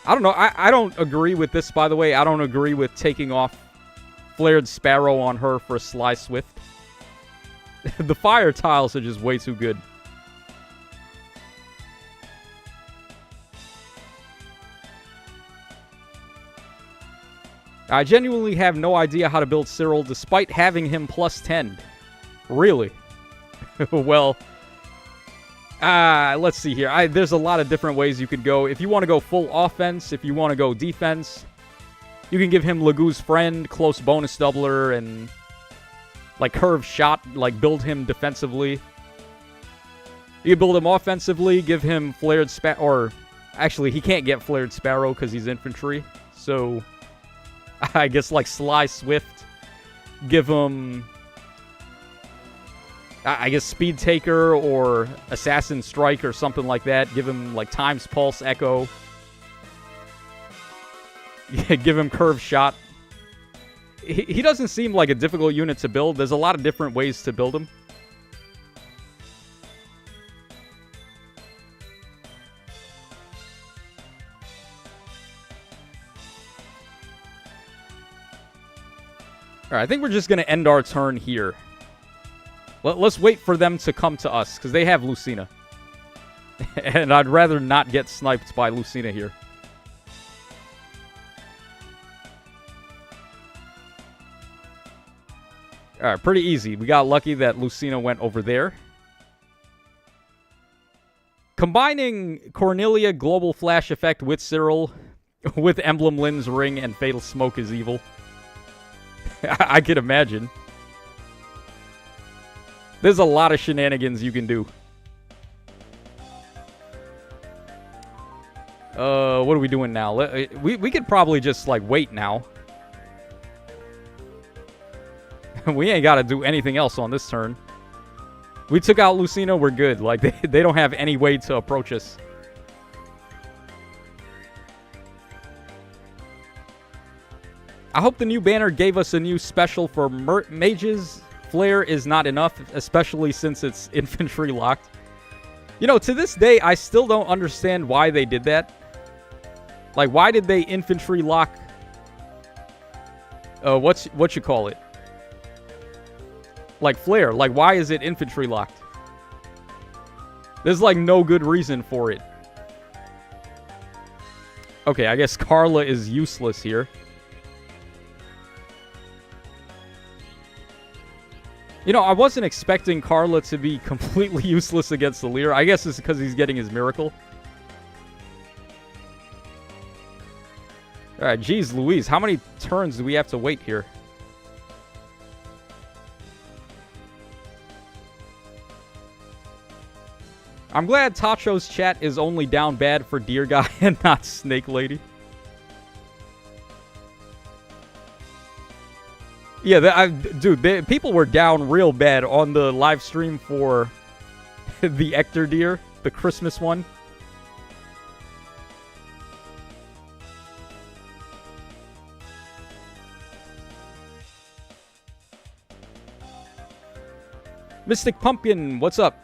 I don't know. I don't agree with this, by the way. I don't agree with taking off Flared Sparrow on her for Sly Swift. The fire tiles are just way too good. I genuinely have no idea how to build Cyril despite having him plus 10. Really? Well, Let's see here. There's a lot of different ways you could go. If you want to go full offense, if you want to go defense, you can give him Lagoo's Friend, close bonus doubler, and like curved shot, like build him defensively. You can build him offensively, give him flared or actually he can't get flared Sparrow because he's infantry. So I guess like Sly Swift, give him I guess Speed Taker or Assassin Strike or something like that. Give him like Times Pulse Echo. Give him Curved Shot. He doesn't seem like a difficult unit to build. There's a lot of different ways to build him. Alright, I think we're just going to end our turn here. Let's wait for them to come to us, because they have Lucina. And I'd rather not get sniped by Lucina here. Alright, pretty easy. We got lucky that Lucina went over there. Combining Cornelia Global Flash Effect with Cyril, with Emblem Lynn's Ring and Fatal Smoke is evil. I could imagine. There's a lot of shenanigans you can do. What are we doing now? We could probably just, like, wait now. We ain't got to do anything else on this turn. We took out Lucina, we're good. Like, they don't have any way to approach us. I hope the new banner gave us a new special for mages. Flare is not enough, especially since it's infantry locked. You know, to this day, I still don't understand why they did that. Like, why did they infantry lock... what you call it? Like, Flare. Like, why is it infantry locked? There's, like, no good reason for it. Okay, I guess Carla is useless here. You know, I wasn't expecting Carla to be completely useless against the Leer. I guess it's because he's getting his miracle. Alright, geez Louise, how many turns do we have to wait here? I'm glad Tacho's chat is only down bad for Deer Guy and not Snake Lady. Yeah, dude, people were down real bad on the live stream for the Ector Deer, the Christmas one. Mystic Pumpkin, what's up?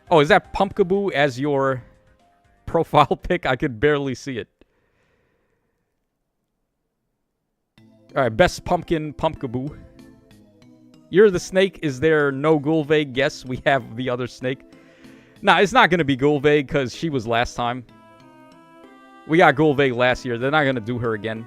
Oh, is that Pumpkaboo as your profile pic? I could barely see it. Alright, best pumpkin, Pumpkaboo. You're the snake. Is there no Gulveg? Yes, we have the other snake. Nah, it's not going to be Gulveg because she was last time. We got Gulveg last year. They're not going to do her again.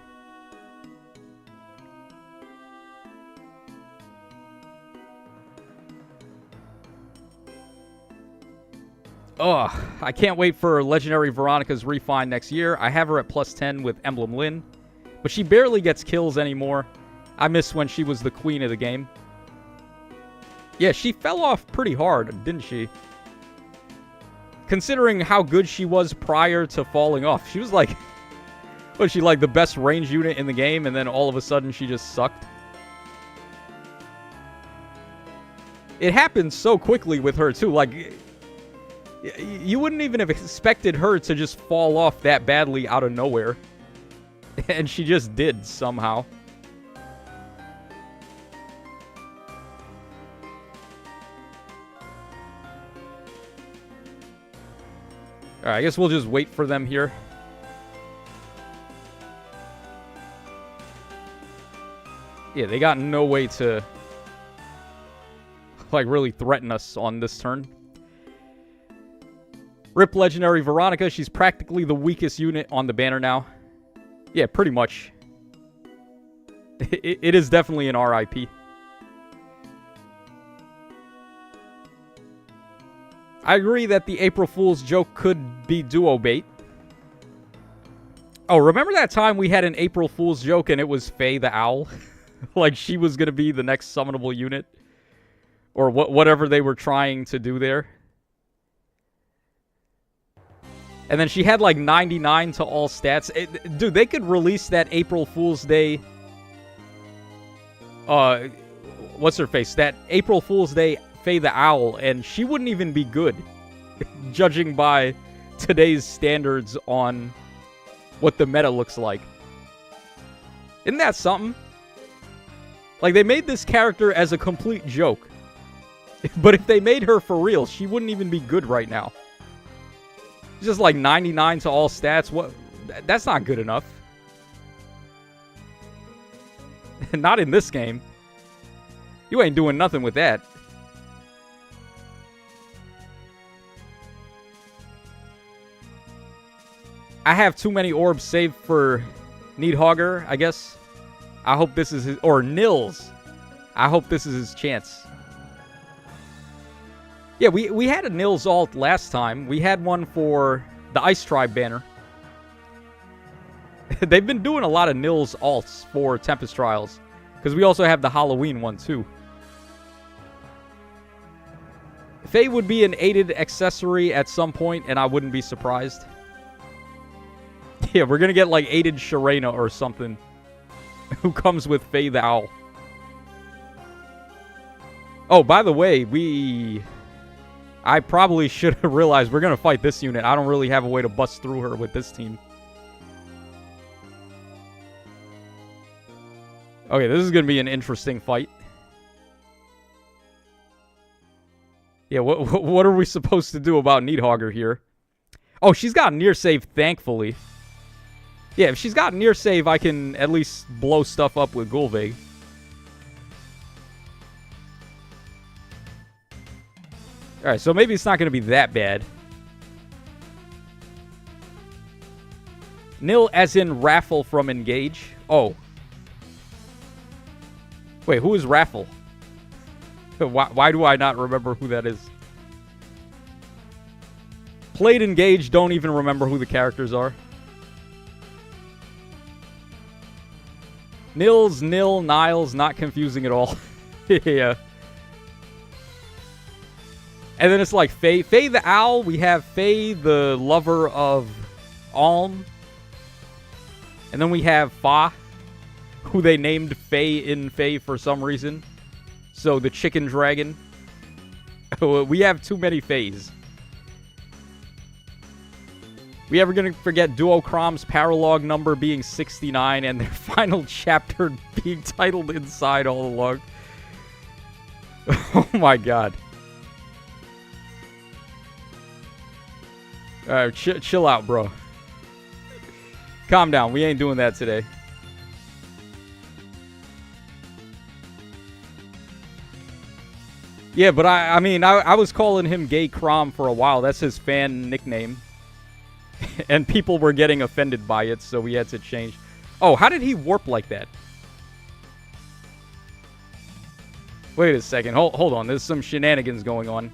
Ugh, I can't wait for Legendary Veronica's Refine next year. I have her at plus 10 with Emblem Lynn. But she barely gets kills anymore. I miss when she was the queen of the game. Yeah, she fell off pretty hard, didn't she? Considering how good she was prior to falling off. She was like... was she like the best range unit in the game, and then all of a sudden she just sucked? It happened so quickly with her, too. Like... you wouldn't even have expected her to just fall off that badly out of nowhere. And she just did, somehow. Alright, I guess we'll just wait for them here. Yeah, they got no way to... like, really threaten us on this turn. Rip Legendary Veronica. She's practically the weakest unit on the banner now. Yeah, pretty much. It is definitely an RIP. I agree that the April Fool's joke could be duo bait. Oh, remember that time we had an April Fool's joke and it was Faye the Owl? Like she was going to be the next summonable unit? Or whatever they were trying to do there. And then she had like 99 to all stats. Dude, they could release that April Fool's Day... what's her face? That April Fool's Day Faye the Owl, and she wouldn't even be good. Judging by today's standards on what the meta looks like. Isn't that something? Like, they made this character as a complete joke. But if they made her for real, she wouldn't even be good right now. Just like 99 to all stats. What? That's not good enough. Not in this game. You ain't doing nothing with that. I have too many orbs saved for Needhogger, I guess. I hope this is his... Or Nils. I hope this is his chance. Yeah, we had a Nils alt last time. We had one for the Ice Tribe banner. They've been doing a lot of Nils alts for Tempest Trials. Because we also have the Halloween one, too. Faye would be an aided accessory at some point, and I wouldn't be surprised. Yeah, we're going to get like aided Sharena or something. Who comes with Faye the Owl. Oh, by the way, I probably should have realized we're going to fight this unit. I don't really have a way to bust through her with this team. Okay, this is going to be an interesting fight. Yeah, what are we supposed to do about Needhogger here? Oh, she's got near save, thankfully. Yeah, if she's got near save, I can at least blow stuff up with Gulvig. Alright, so maybe it's not going to be that bad. Nil as in Raffle from Engage. Oh. Wait, who is Raffle? Why do I not remember who that is? Played Engage, don't even remember who the characters are. Nils, Nil, Niles, not confusing at all. Yeah. And then it's like Faye. Faye the Owl. We have Faye, the lover of Alm. And then we have Fa, who they named Faye in Faye for some reason. So the chicken dragon. We have too many Fays. We ever gonna forget Duochrom's paralog number being 69 and their final chapter being titled Inside all along? Oh my god. Alright, chill out, bro. Calm down. We ain't doing that today. Yeah, but I mean, I was calling him Gay Crom for a while. That's his fan nickname. And people were getting offended by it, so we had to change. Oh, how did he warp like that? Wait a second. Hold on. There's some shenanigans going on.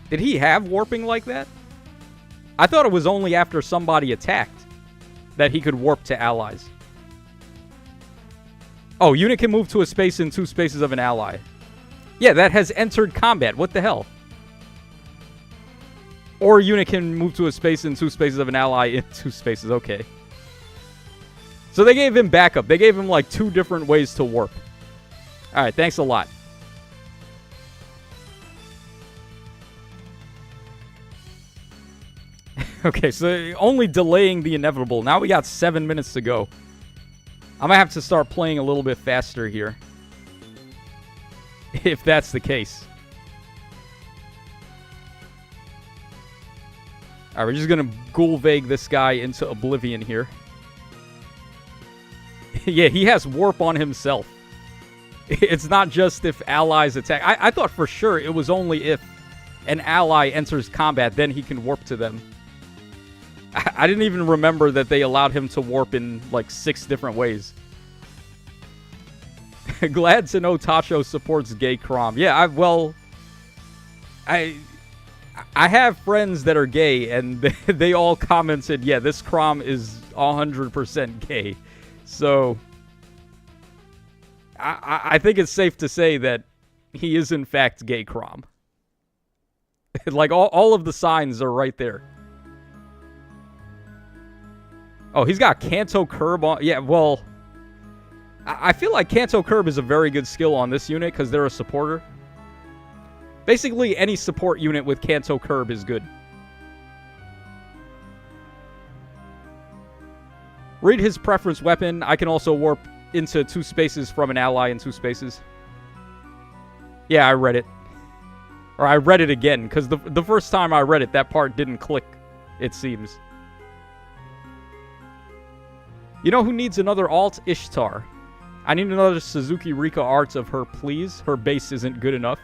Did he have warping like that? I thought it was only after somebody attacked that he could warp to allies. Oh, unit can move to a space in 2 spaces of an ally. Yeah, that has entered combat. What the hell? Or unit can move to a space in 2 spaces of an ally in 2 spaces. Okay. So they gave him backup. They gave him like 2 different ways to warp. Alright, thanks a lot. Okay, so only delaying the inevitable. Now we got 7 minutes to go. I'm going to have to start playing a little bit faster here. If that's the case. Alright, we're just going to Gulvig this guy into oblivion here. Yeah, he has warp on himself. It's not just if allies attack. I thought for sure it was only if an ally enters combat, then he can warp to them. I didn't even remember that they allowed him to warp in like 6 different ways. Glad to know Tacho supports gay Crom. Yeah, I have friends that are gay, and they all commented, yeah, this Crom is 100% gay. So, I think it's safe to say that he is, in fact, gay Crom. Like, all of the signs are right there. Oh, he's got Kanto Curb on... Yeah, well... I feel like Kanto Curb is a very good skill on this unit because they're a supporter. Basically, any support unit with Kanto Curb is good. Read his preference weapon. I can also warp into 2 spaces from an ally in 2 spaces. Yeah, I read it. Or I read it again, because the first time I read it, that part didn't click, it seems. You know who needs another alt? Ishtar. I need another Suzuki Rika art of her, please. Her base isn't good enough.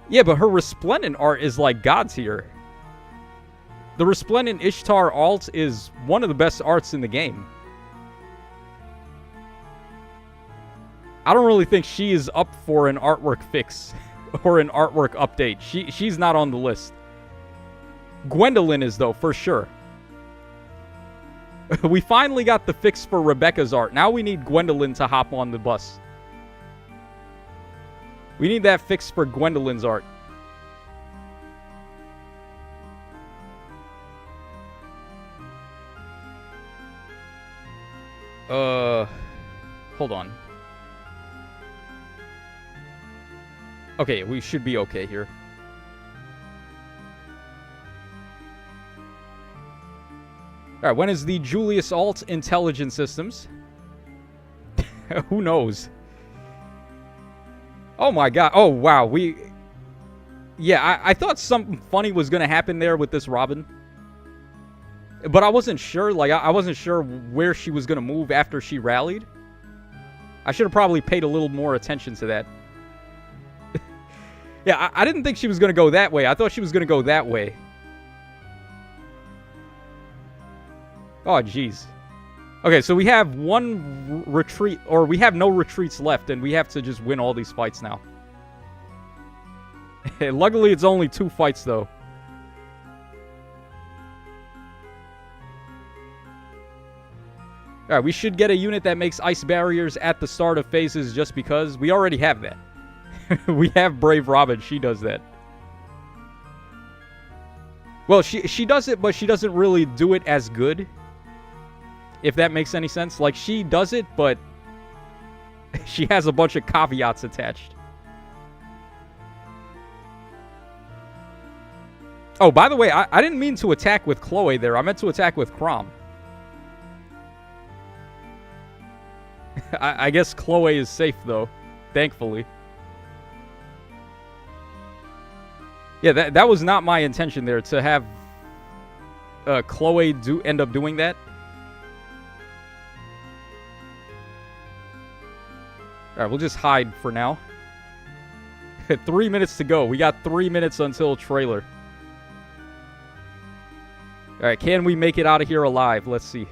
Yeah, but her Resplendent art is like God tier. The Resplendent Ishtar alt is one of the best arts in the game. I don't really think she is up for an artwork fix or an artwork update. She's not on the list. Gwendolyn is, though, for sure. We finally got the fix for Rebecca's art. Now we need Gwendolyn to hop on the bus. We need that fix for Gwendolyn's art. Hold on. Okay, we should be okay here. Alright, when is the Julius alt Intelligent Systems? Who knows? Oh my god. Oh, wow. Yeah, I thought something funny was going to happen there with this Robin. But I wasn't sure. Like, I wasn't sure where she was going to move after she rallied. I should have probably paid a little more attention to that. Yeah, I didn't think she was going to go that way. I thought she was going to go that way. Oh, jeez. Okay, so we have one retreat, or we have no retreats left, and we have to just win all these fights now. Luckily, it's only 2 fights, though. Alright, we should get a unit that makes ice barriers at the start of phases just because we already have that. We have Brave Robin, she does that. Well, she does it, but she doesn't really do it as good. If that makes any sense. Like, she does it, but she has a bunch of caveats attached. Oh, by the way, I didn't mean to attack with Chloe there. I meant to attack with Crom. I guess Chloe is safe, though. Thankfully. Yeah, that was not my intention there, to have Chloe end up doing that. Alright, we'll just hide for now. 3 minutes to go. We got 3 minutes until trailer. Alright, can we make it out of here alive? Let's see.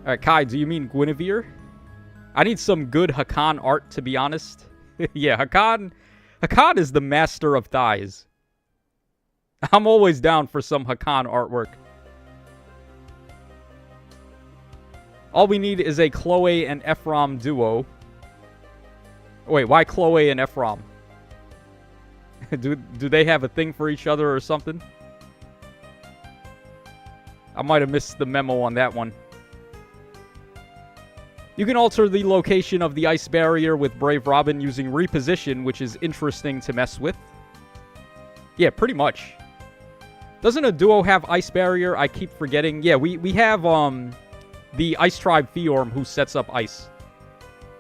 Alright, Kai, do you mean Guinevere? I need some good Hakan art, to be honest. Yeah, Hakan is the master of thighs. I'm always down for some Hakan artwork. All we need is a Chloe and Ephraim duo. Wait, why Chloe and Ephraim? Do they have a thing for each other or something? I might have missed the memo on that one. You can alter the location of the ice barrier with Brave Robin using reposition, which is interesting to mess with. Yeah, pretty much. Doesn't a duo have ice barrier? I keep forgetting. Yeah, we have the Ice Tribe Fiorm who sets up ice.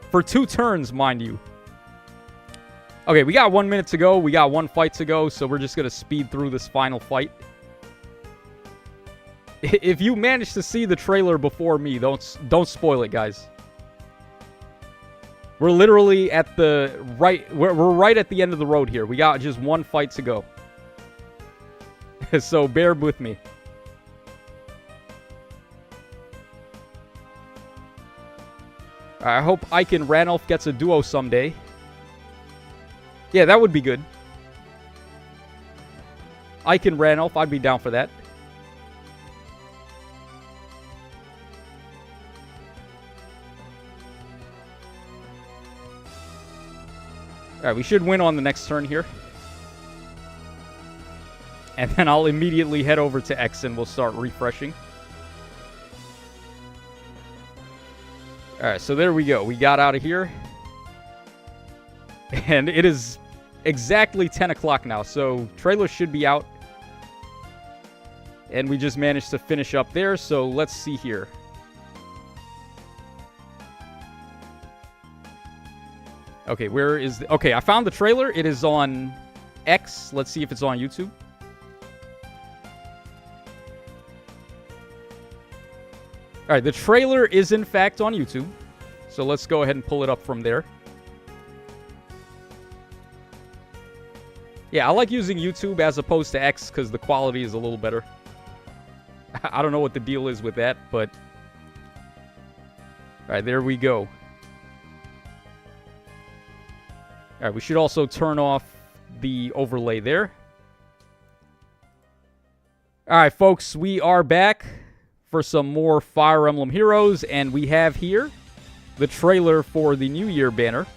For 2 turns, mind you. Okay, we got 1 minute to go. We got 1 fight to go, so we're just going to speed through this final fight. If you manage to see the trailer before me, don't spoil it, guys. We're literally at the right... We're right at the end of the road here. We got just one fight to go. So bear with me. I hope Ike and Ranulf gets a duo someday. Yeah, that would be good. Ike and Ranulf, I'd be down for that. Alright, we should win on the next turn here. And then I'll immediately head over to X and we'll start refreshing. Alright, so there we go. We got out of here. And it is exactly 10 o'clock now, so trailer should be out. And we just managed to finish up there, so let's see here. Okay, where is the... Okay, I found the trailer. It is on X. Let's see if it's on YouTube. Alright, the trailer is in fact on YouTube. So let's go ahead and pull it up from there. Yeah, I like using YouTube as opposed to X because the quality is a little better. I don't know what the deal is with that, but... Alright, there we go. Alright, we should also turn off the overlay there. Alright, folks, we are back for some more Fire Emblem Heroes, and we have here the trailer for the New Year banner.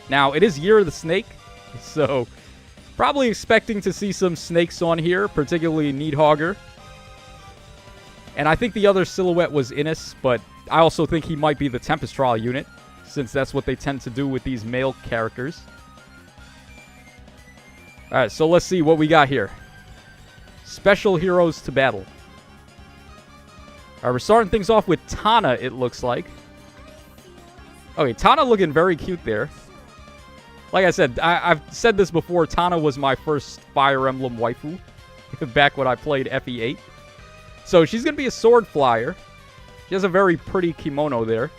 Now, it is Year of the Snake, so probably expecting to see some snakes on here, particularly Needhogger. And I think the other silhouette was Innis, but I also think he might be the Tempest Trial unit, since that's what they tend to do with these male characters. Alright, so let's see what we got here. Special Heroes to Battle. Alright, we're starting things off with Tana, it looks like. Okay, Tana looking very cute there. Like I said, I've said this before, Tana was my first Fire Emblem waifu back when I played FE8. So she's going to be a sword flyer. She has a very pretty kimono there.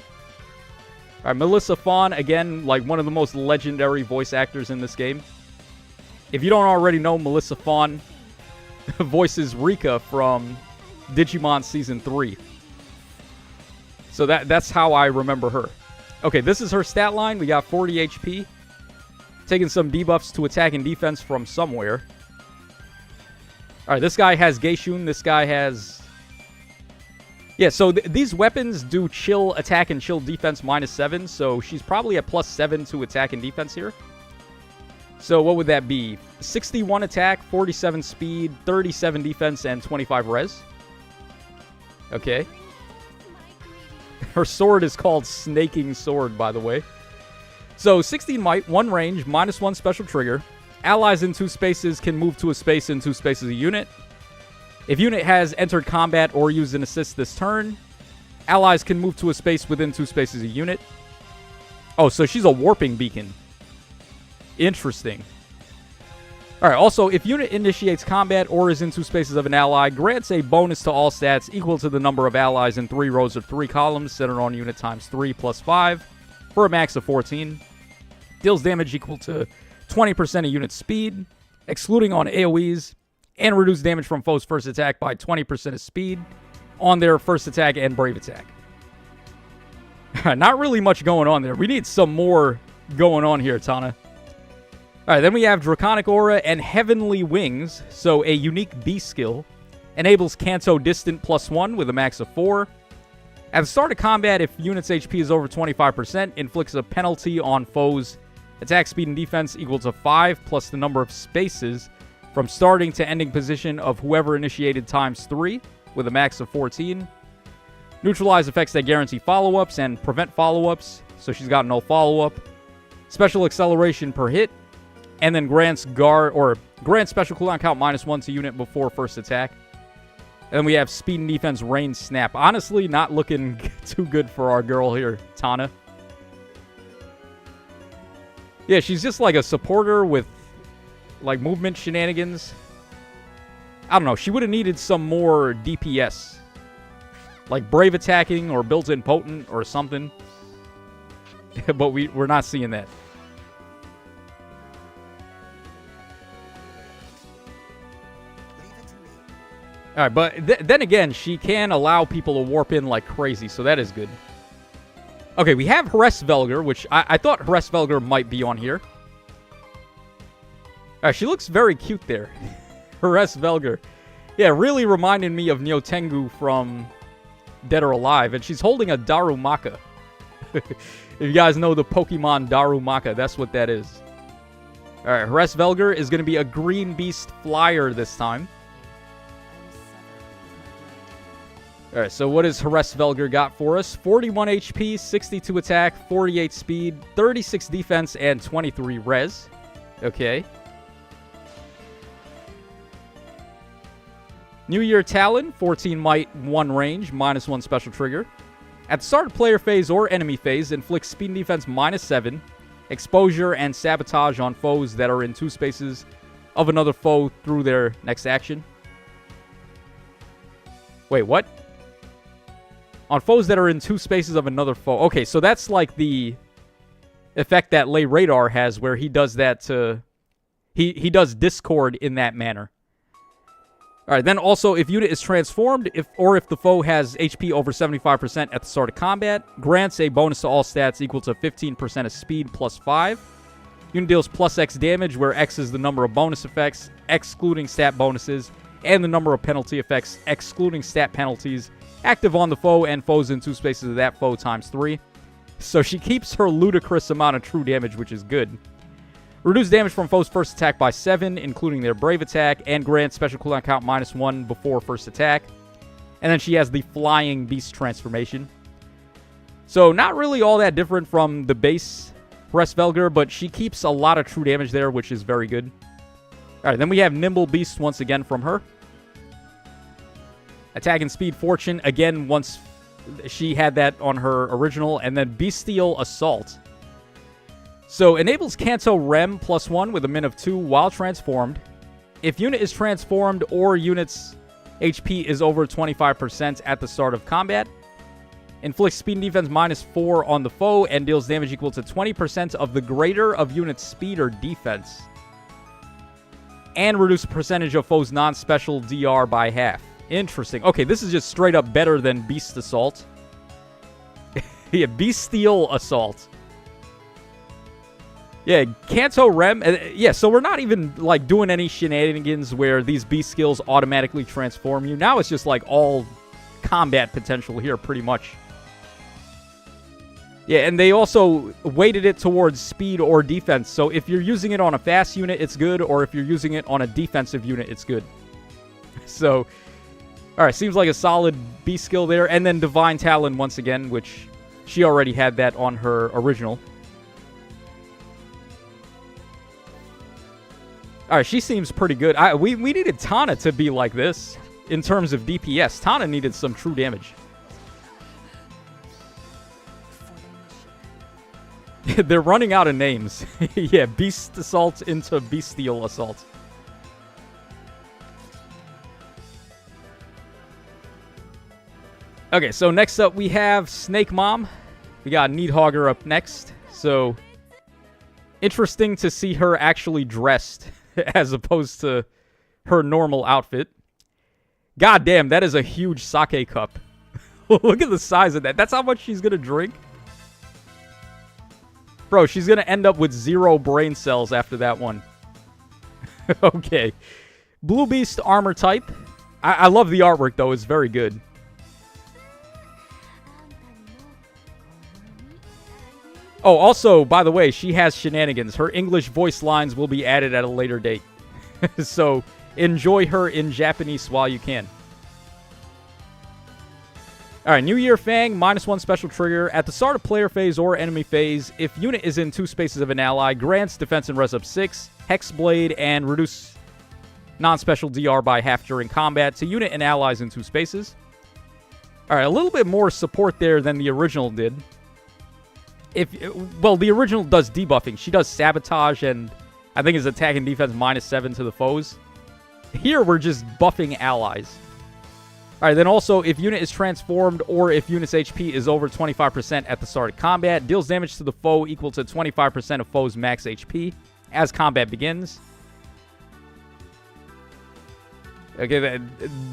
Alright, Melissa Fawn, again, like one of the most legendary voice actors in this game. If you don't already know, Melissa Fawn voices Rika from Digimon Season 3. So that's how I remember her. Okay, this is her stat line. We got 40 HP. Taking some debuffs to attack and defense from somewhere. Alright, this guy has Geishun. This guy has... Yeah, so these weapons do chill attack and chill defense -7. So she's probably at +7 to attack and defense here. So what would that be? 61 attack, 47 speed, 37 defense, and 25 res. Okay. Her sword is called Snaking Sword, by the way. So 16 might, 1 range, -1 special trigger. Allies in 2 spaces can move to a space in 2 spaces a unit. If unit has entered combat or used an assist this turn, allies can move to a space within 2 spaces a unit. Oh, so she's a warping beacon. Interesting. Alright, also, if unit initiates combat or is in 2 spaces of an ally, grants a bonus to all stats equal to the number of allies in 3 rows of 3 columns, centered on unit times 3 plus 5, for a max of 14. Deals damage equal to 20% of unit speed, excluding on AoEs, and reduce damage from foes' first attack by 20% of speed on their first attack and brave attack. Not really much going on there. We need some more going on here, Tana. Alright, then we have Draconic Aura and Heavenly Wings. So a unique B skill. Enables Kanto Distant +1 with a max of 4. At the start of combat, if unit's HP is over 25%, inflicts a penalty on foes' attack speed and defense equal to 5 plus the number of spaces from starting to ending position of whoever initiated times 3 with a max of 14. Neutralize effects that guarantee follow-ups and prevent follow-ups, so she's got no follow-up. Special acceleration per hit. And then grants special cooldown count -1 to unit before first attack. And then we have speed and defense rain snap. Honestly, not looking too good for our girl here, Tana. Yeah, she's just like a supporter with like movement shenanigans. I don't know. She would have needed some more DPS. Like brave attacking or built-in potent or something. but we're not seeing that. All right, but then again, she can allow people to warp in like crazy, so that is good. Okay, we have Hresvelgar, which I thought Hresvelgar might be on here. All right, she looks very cute there. Hresvelgar. Yeah, really reminded me of Nyotengu from Dead or Alive, and she's holding a Darumaka. If you guys know the Pokemon Darumaka, that's what that is. All right, Hresvelgar is going to be a green beast flyer this time. All right, so what has Hresvelgar got for us? 41 HP, 62 attack, 48 speed, 36 defense, and 23 res. Okay. New Year Talon, 14 might, 1 range, -1 special trigger. At the start of player phase or enemy phase, inflicts speed and defense -7, exposure and sabotage on foes that are in 2 spaces of another foe through their next action. Wait, what? On foes that are in 2 spaces of another foe. Okay, so that's like the effect that Lay Radar has, where he does that to... He does Discord in that manner. Alright, then also, if unit is transformed, if the foe has HP over 75% at the start of combat, grants a bonus to all stats equal to 15% of speed plus 5. Unit deals plus X damage, where X is the number of bonus effects, excluding stat bonuses, and the number of penalty effects, excluding stat penalties, active on the foe and foes in 2 spaces of that foe times 3. So she keeps her ludicrous amount of true damage, which is good. Reduce damage from foes' first attack by 7, including their brave attack, and grant special cooldown count -1 before first attack. And then she has the flying beast transformation. So not really all that different from the base Hresvelgar, but she keeps a lot of true damage there, which is very good. Alright, then we have Nimble Beast once again from her. Attack and Speed Fortune, again, once she had that on her original. And then Bestial Assault. So, enables Kanto Rem +1 with a min of 2 while transformed. If unit is transformed or unit's HP is over 25% at the start of combat. Inflicts speed and defense -4 on the foe and deals damage equal to 20% of the greater of unit's speed or defense. And reduce the percentage of foes' non-special DR by half. Interesting. Okay, this is just straight up better than Beast Assault. Yeah, Bestial Assault. Yeah, Kanto Rem. Yeah, so we're not even, like, doing any shenanigans where these beast skills automatically transform you. Now it's just, like, all combat potential here, pretty much. Yeah, and they also weighted it towards speed or defense. So if you're using it on a fast unit, it's good. Or if you're using it on a defensive unit, it's good. So, alright, seems like a solid beast skill there. And then Divine Talon once again, which she already had that on her original. Alright, she seems pretty good. We needed Tana to be like this in terms of DPS. Tana needed some true damage. They're running out of names. Yeah, Beast Assault into Bestial Assault. Okay, so next up we have Snake Mom. We got Needhogger up next. So, interesting to see her actually dressed as opposed to her normal outfit. God damn, that is a huge sake cup. Look at the size of that. That's how much she's gonna drink. Bro, she's gonna end up with 0 brain cells after that one. Okay. Blue Beast armor type. I love the artwork, though. It's very good. Oh, also, by the way, she has shenanigans. Her English voice lines will be added at a later date. So, enjoy her in Japanese while you can. Alright, New Year Fang, -1 special trigger. At the start of player phase or enemy phase, if unit is in 2 spaces of an ally, grants defense and res up 6, Hex Blade, and reduce non-special DR by half during combat to unit and allies in 2 spaces. Alright, a little bit more support there than the original did. Well, the original does debuffing. She does sabotage and I think his attack and defense -7 to the foes. Here, we're just buffing allies. Alright, then also, if unit is transformed or if unit's HP is over 25% at the start of combat, deals damage to the foe equal to 25% of foe's max HP as combat begins. Okay,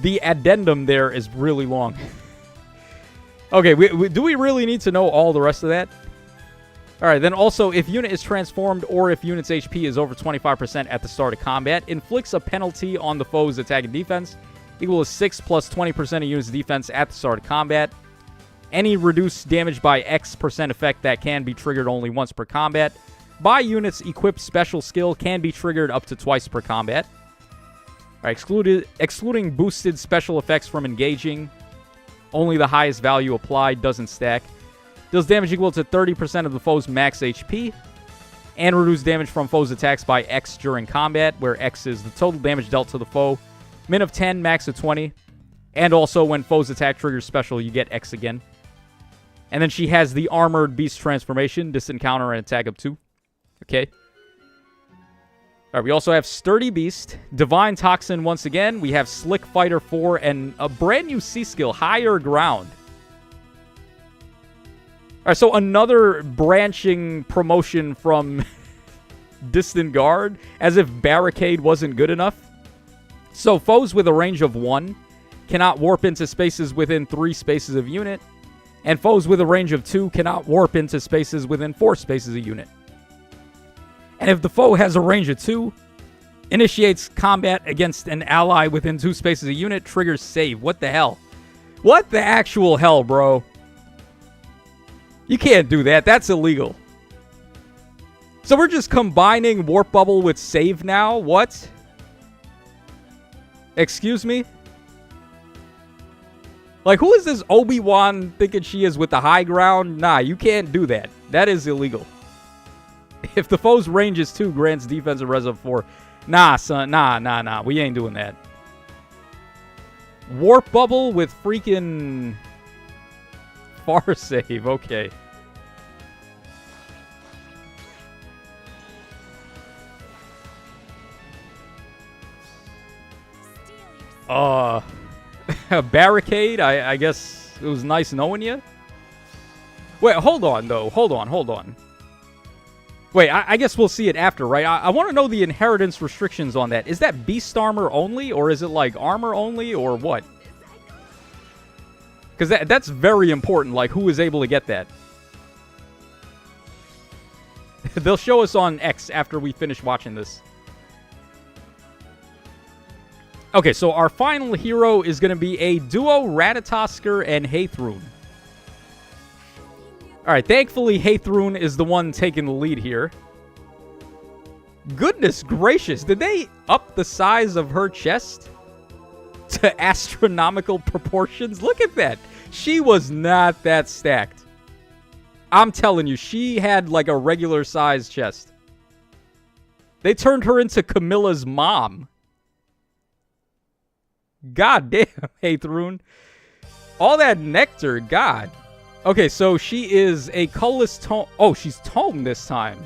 the addendum there is really long. Okay, do we really need to know all the rest of that? Alright, then also, if unit is transformed or if unit's HP is over 25% at the start of combat, inflicts a penalty on the foe's attack and defense equal to 6 plus 20% of unit's defense at the start of combat. Any reduced damage by X% effect that can be triggered only once per combat by units equipped special skill can be triggered up to twice per combat. Right, excluding boosted special effects from engaging, only the highest value applied doesn't stack. Deals damage equal to 30% of the foe's max HP. And reduce damage from foe's attacks by X during combat, where X is the total damage dealt to the foe. Min of 10, max of 20. And also, when foe's attack triggers special, you get X again. And then she has the Armored Beast transformation. Distant counter and attack of 2. Okay. Alright, we also have Sturdy Beast. Divine Toxin once again. We have Slick Fighter 4 and a brand new C skill, Higher Ground. Alright, so another branching promotion from Distant Guard, as if Barricade wasn't good enough. So, foes with a range of 1 cannot warp into spaces within 3 spaces of unit, and foes with a range of 2 cannot warp into spaces within 4 spaces of unit. And if the foe has a range of 2, initiates combat against an ally within 2 spaces of unit, triggers save. What the hell? What the actual hell, bro? You can't do that. That's illegal. So we're just combining Warp Bubble with save now? What? Excuse me? Like, who is this Obi-Wan thinking she is with the high ground? Nah, you can't do that. That is illegal. If the foe's range is 2, grants defensive res of 4. Nah, son. Nah. We ain't doing that. Warp Bubble with freaking far save. Okay. Barricade? I guess it was nice knowing you. Wait, hold on, though. Hold on. Wait, I guess we'll see it after, right? I want to know the inheritance restrictions on that. Is that beast armor only, or is it, like, armor only, or what? Because that's very important, like, who is able to get that. They'll show us on X after we finish watching this. Okay, so our final hero is going to be a duo Ratatosker and Haythrun. Alright, thankfully Haythrun is the one taking the lead here. Goodness gracious, did they up the size of her chest to astronomical proportions? Look at that. She was not that stacked. I'm telling you, she had like a regular sized chest. They turned her into Camilla's mom. God damn, Haythrun. All that nectar, God. Okay, so she is a colorless tome. Oh, she's tome this time.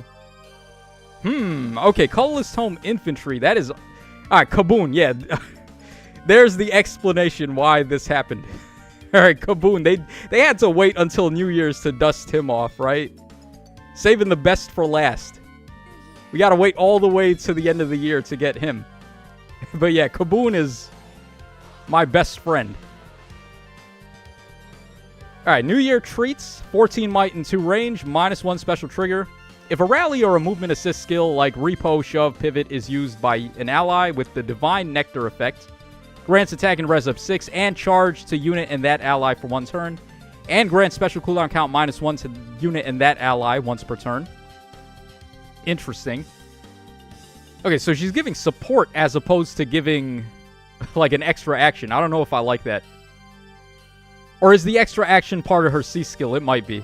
Okay, colorless tome infantry. That is... Alright, Kaboon, yeah. There's the explanation why this happened. Alright, Kaboon. They had to wait until New Year's to dust him off, right? Saving the best for last. We gotta wait all the way to the end of the year to get him. But yeah, Kaboon is my best friend. Alright, New Year treats. 14 might and 2 range. -1 special trigger. If a rally or a movement assist skill like Repo, Shove, Pivot is used by an ally with the Divine Nectar effect, grants attack and res up 6 and charge to unit and that ally for 1 turn, and grants special cooldown count -1 to unit and that ally once per turn. Interesting. Okay, so she's giving support as opposed to giving like an extra action. I don't know if I like that. Or is the extra action part of her C skill? It might be.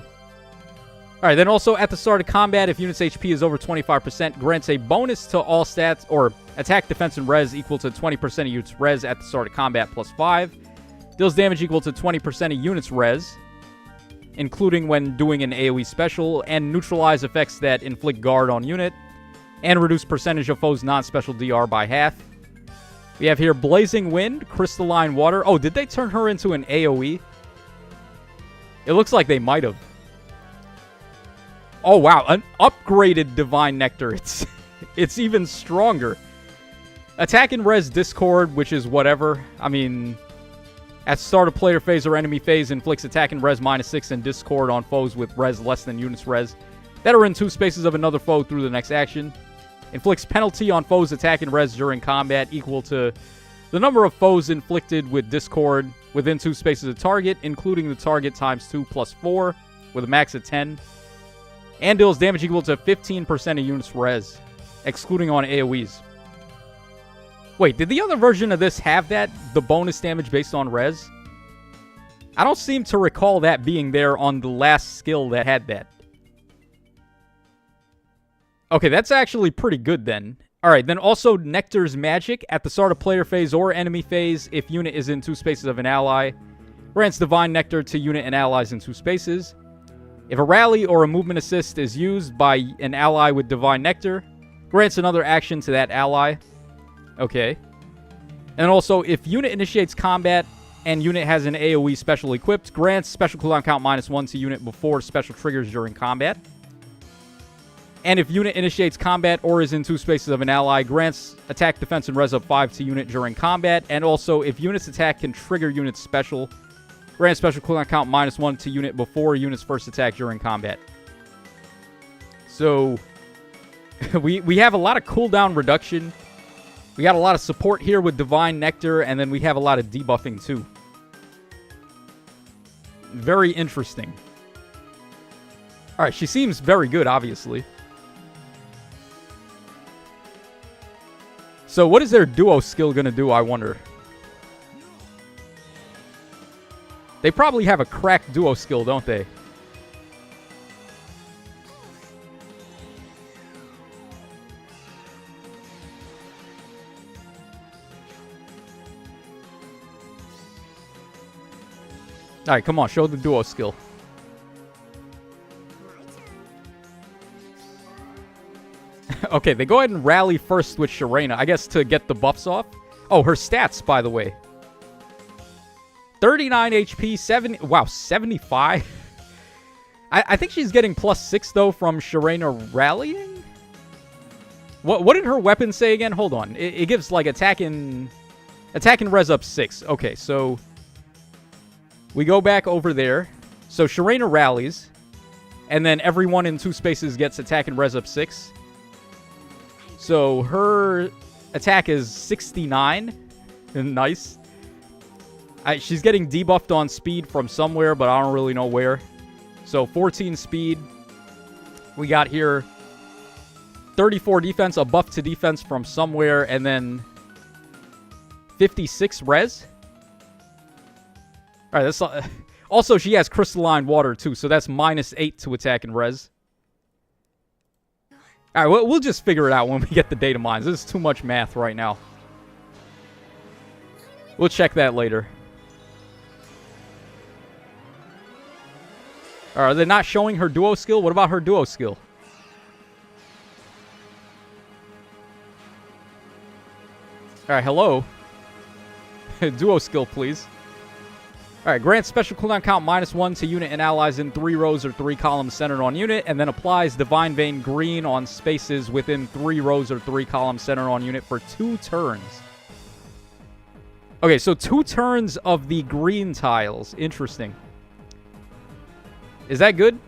Alright, then also at the start of combat, if unit's HP is over 25%, grants a bonus to all stats, or attack, defense, and res equal to 20% of unit's res at the start of combat +5. Deals damage equal to 20% of unit's res, including when doing an AoE special, and neutralize effects that inflict guard on unit, and reduce percentage of foes' non-special DR by half. We have here Blazing Wind, Crystalline Water. Oh, did they turn her into an AoE? It looks like they might have. Oh, wow. An upgraded Divine Nectar. It's even stronger. Attack and res Discord, which is whatever. I mean, at start of player phase or enemy phase, inflicts attack and res -6 and Discord on foes with res less than units res that are in 2 spaces of another foe through the next action. Inflicts penalty on foes' attack and res during combat equal to the number of foes inflicted with Discord within 2 spaces of target, including the target times 2 plus 4, with a max of 10. And deals damage equal to 15% of units res, excluding on AoEs. Wait, did the other version of this have that? The bonus damage based on res? I don't seem to recall that being there on the last skill that had that. Okay, that's actually pretty good then. Alright, then also Nectar's Magic. At the start of player phase or enemy phase, if unit is in 2 spaces of an ally, grants Divine Nectar to unit and allies in 2 spaces. If a rally or a movement assist is used by an ally with Divine Nectar, grants another action to that ally. Okay. And also, if unit initiates combat and unit has an AoE special equipped, grants special cooldown count -1 to unit before special triggers during combat. And if unit initiates combat or is in 2 spaces of an ally, grants attack, defense, and res up 5 to unit during combat. And also, if unit's attack can trigger unit's special, grants special cooldown count -1 to unit before unit's first attack during combat. So, we have a lot of cooldown reduction. We got a lot of support here with Divine Nectar, and then we have a lot of debuffing too. Very interesting. Alright, she seems very good, obviously. So what is their duo skill going to do, I wonder? They probably have a cracked duo skill, don't they? Alright, come on, show the duo skill. Okay, they go ahead and rally first with Sharena, I guess to get the buffs off. Oh, her stats, by the way. 39 HP, 75? I think she's getting +6, though, from Sharena rallying? What did her weapon say again? Hold on. It gives, like, attack and res up 6. Okay, so we go back over there. So Sharena rallies, and then everyone in 2 spaces gets attack and res up 6. So her attack is 69. Nice. She's getting debuffed on speed from somewhere, but I don't really know where. So 14 speed. We got here 34 defense, a buff to defense from somewhere, and then 56 res. Alright, that's also she has crystalline water too, so that's -8 to attack and res. Alright, we'll just figure it out when we get the data mines. This is too much math right now. We'll check that later. Are they not showing her duo skill? What about her duo skill? Alright, hello. Duo skill, please. Alright, grants special cooldown count -1 to unit and allies in 3 rows or 3 columns centered on unit, and then applies Divine Vein Green on spaces within 3 rows or 3 columns centered on unit for 2 turns. Okay, so 2 turns of the green tiles. Interesting. Is that good?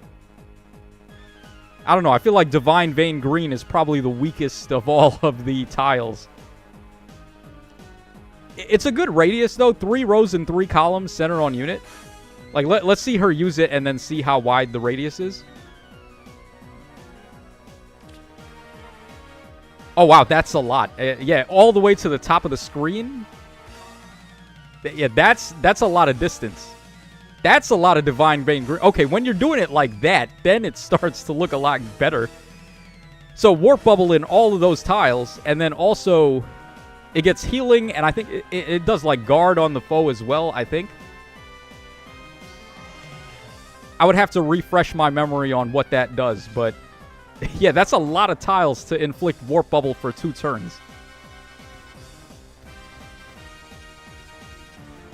I don't know. I feel like Divine Vein Green is probably the weakest of all of the tiles. It's a good radius, though. 3 rows and 3 columns centered on unit. Like, let's see her use it and then see how wide the radius is. Oh, wow. That's a lot. Yeah, all the way to the top of the screen. Yeah, that's a lot of distance. That's a lot of Divine Vein Green. Okay, when you're doing it like that, then it starts to look a lot better. So, Warp Bubble in all of those tiles, and then also it gets healing, and I think it does, like, guard on the foe as well, I think. I would have to refresh my memory on what that does, but yeah, that's a lot of tiles to inflict Warp Bubble for 2 turns.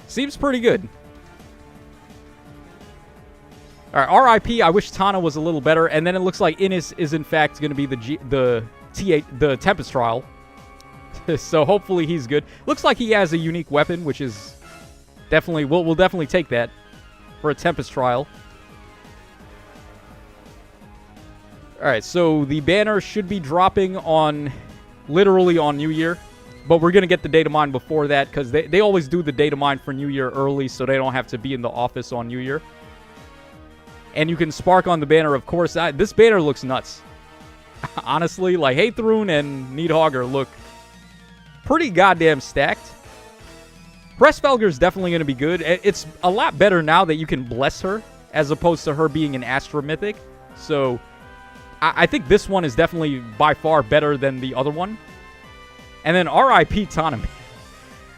Seems pretty good. All right, RIP. I wish Tana was a little better. And then it looks like Innis is in fact going to be the Tempest Trial. So hopefully he's good. Looks like he has a unique weapon, which is definitely we'll definitely take that for a Tempest Trial. All right, so the banner should be dropping on literally on New Year. But we're going to get the data mine before that because they always do the data mine for New Year early so they don't have to be in the office on New Year. And you can spark on the banner, of course. This banner looks nuts. Honestly, like Aether and Needhogger look pretty goddamn stacked. Pressfelger is definitely going to be good. It's a lot better now that you can bless her as opposed to her being an Astra Mythic. So I think this one is definitely by far better than the other one. And then RIP Tana.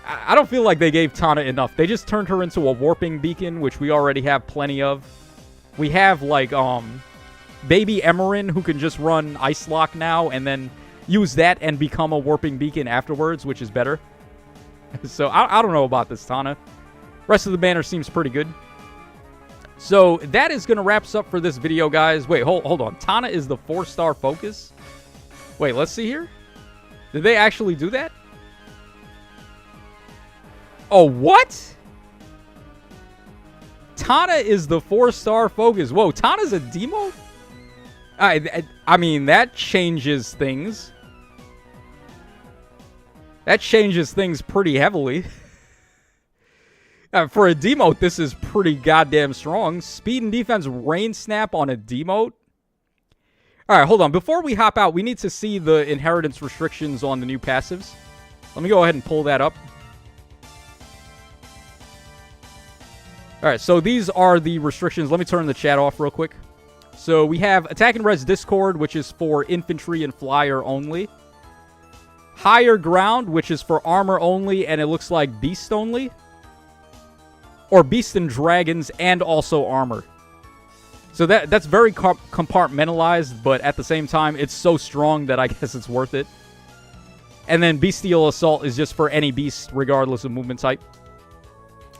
I don't feel like they gave Tana enough. They just turned her into a warping beacon, which we already have plenty of. We have, like, Baby Emerin, who can just run Ice Lock now, and then use that and become a warping beacon afterwards, which is better. So, I don't know about this Tana. Rest of the banner seems pretty good. So, that is going to wrap us up for this video, guys. Wait, hold on. Tana is the 4-star focus? Wait, let's see here. Did they actually do that? Oh, what? Tana is the 4-star focus. Whoa, Tana's a demo? I mean, that changes things. That changes things pretty heavily. For a demote, this is pretty goddamn strong. Speed and defense rain snap on a demote. All right, hold on. Before we hop out, we need to see the inheritance restrictions on the new passives. Let me go ahead and pull that up. All right, so these are the restrictions. Let me turn the chat off real quick. So we have Attack and Res Discord, which is for infantry and flyer only. Higher Ground, which is for armor only, and it looks like beast only. Or beast and dragons, and also armor. So that's very compartmentalized, but at the same time, it's so strong that I guess it's worth it. And then Bestial Assault is just for any beast, regardless of movement type.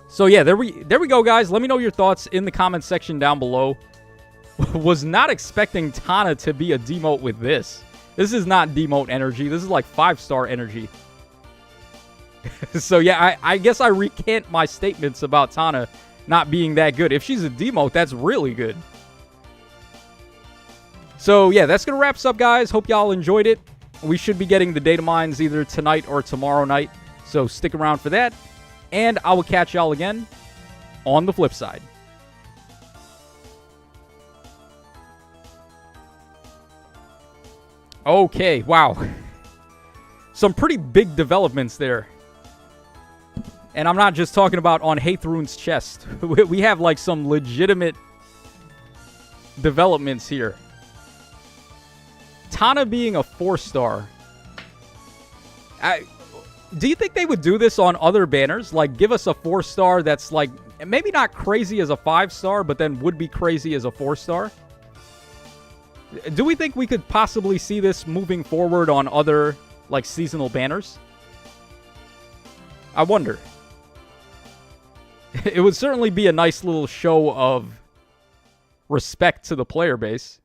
So yeah, there we go, guys. Let me know your thoughts in the comments section down below. Was not expecting Tana to be a demote with this. This is not demote energy. This is like 5-star energy. So yeah, I guess I recant my statements about Tana not being that good. If she's a demote, that's really good. So yeah, that's going to wrap us up, guys. Hope y'all enjoyed it. We should be getting the data mines either tonight or tomorrow night. So stick around for that. And I will catch y'all again on the flip side. Okay, wow. Some pretty big developments there. And I'm not just talking about on Aether's chest. We have like some legitimate developments here. Tana being a 4-star. Do you think they would do this on other banners? Like, give us a 4-star that's, like, maybe not crazy as a 5-star, but then would be crazy as a 4-star? Do we think we could possibly see this moving forward on other, like, seasonal banners? I wonder. It would certainly be a nice little show of respect to the player base.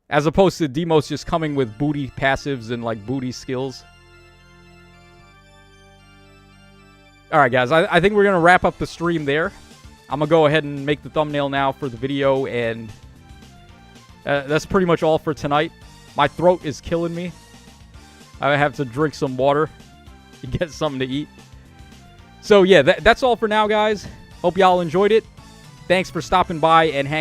As opposed to Demos just coming with booty passives and, like, booty skills. Alright, guys. I think we're going to wrap up the stream there. I'm going to go ahead and make the thumbnail now for the video. And that's pretty much all for tonight. My throat is killing me. I have to drink some water to get something to eat. So, yeah, that's all for now, guys. Hope y'all enjoyed it. Thanks for stopping by and hanging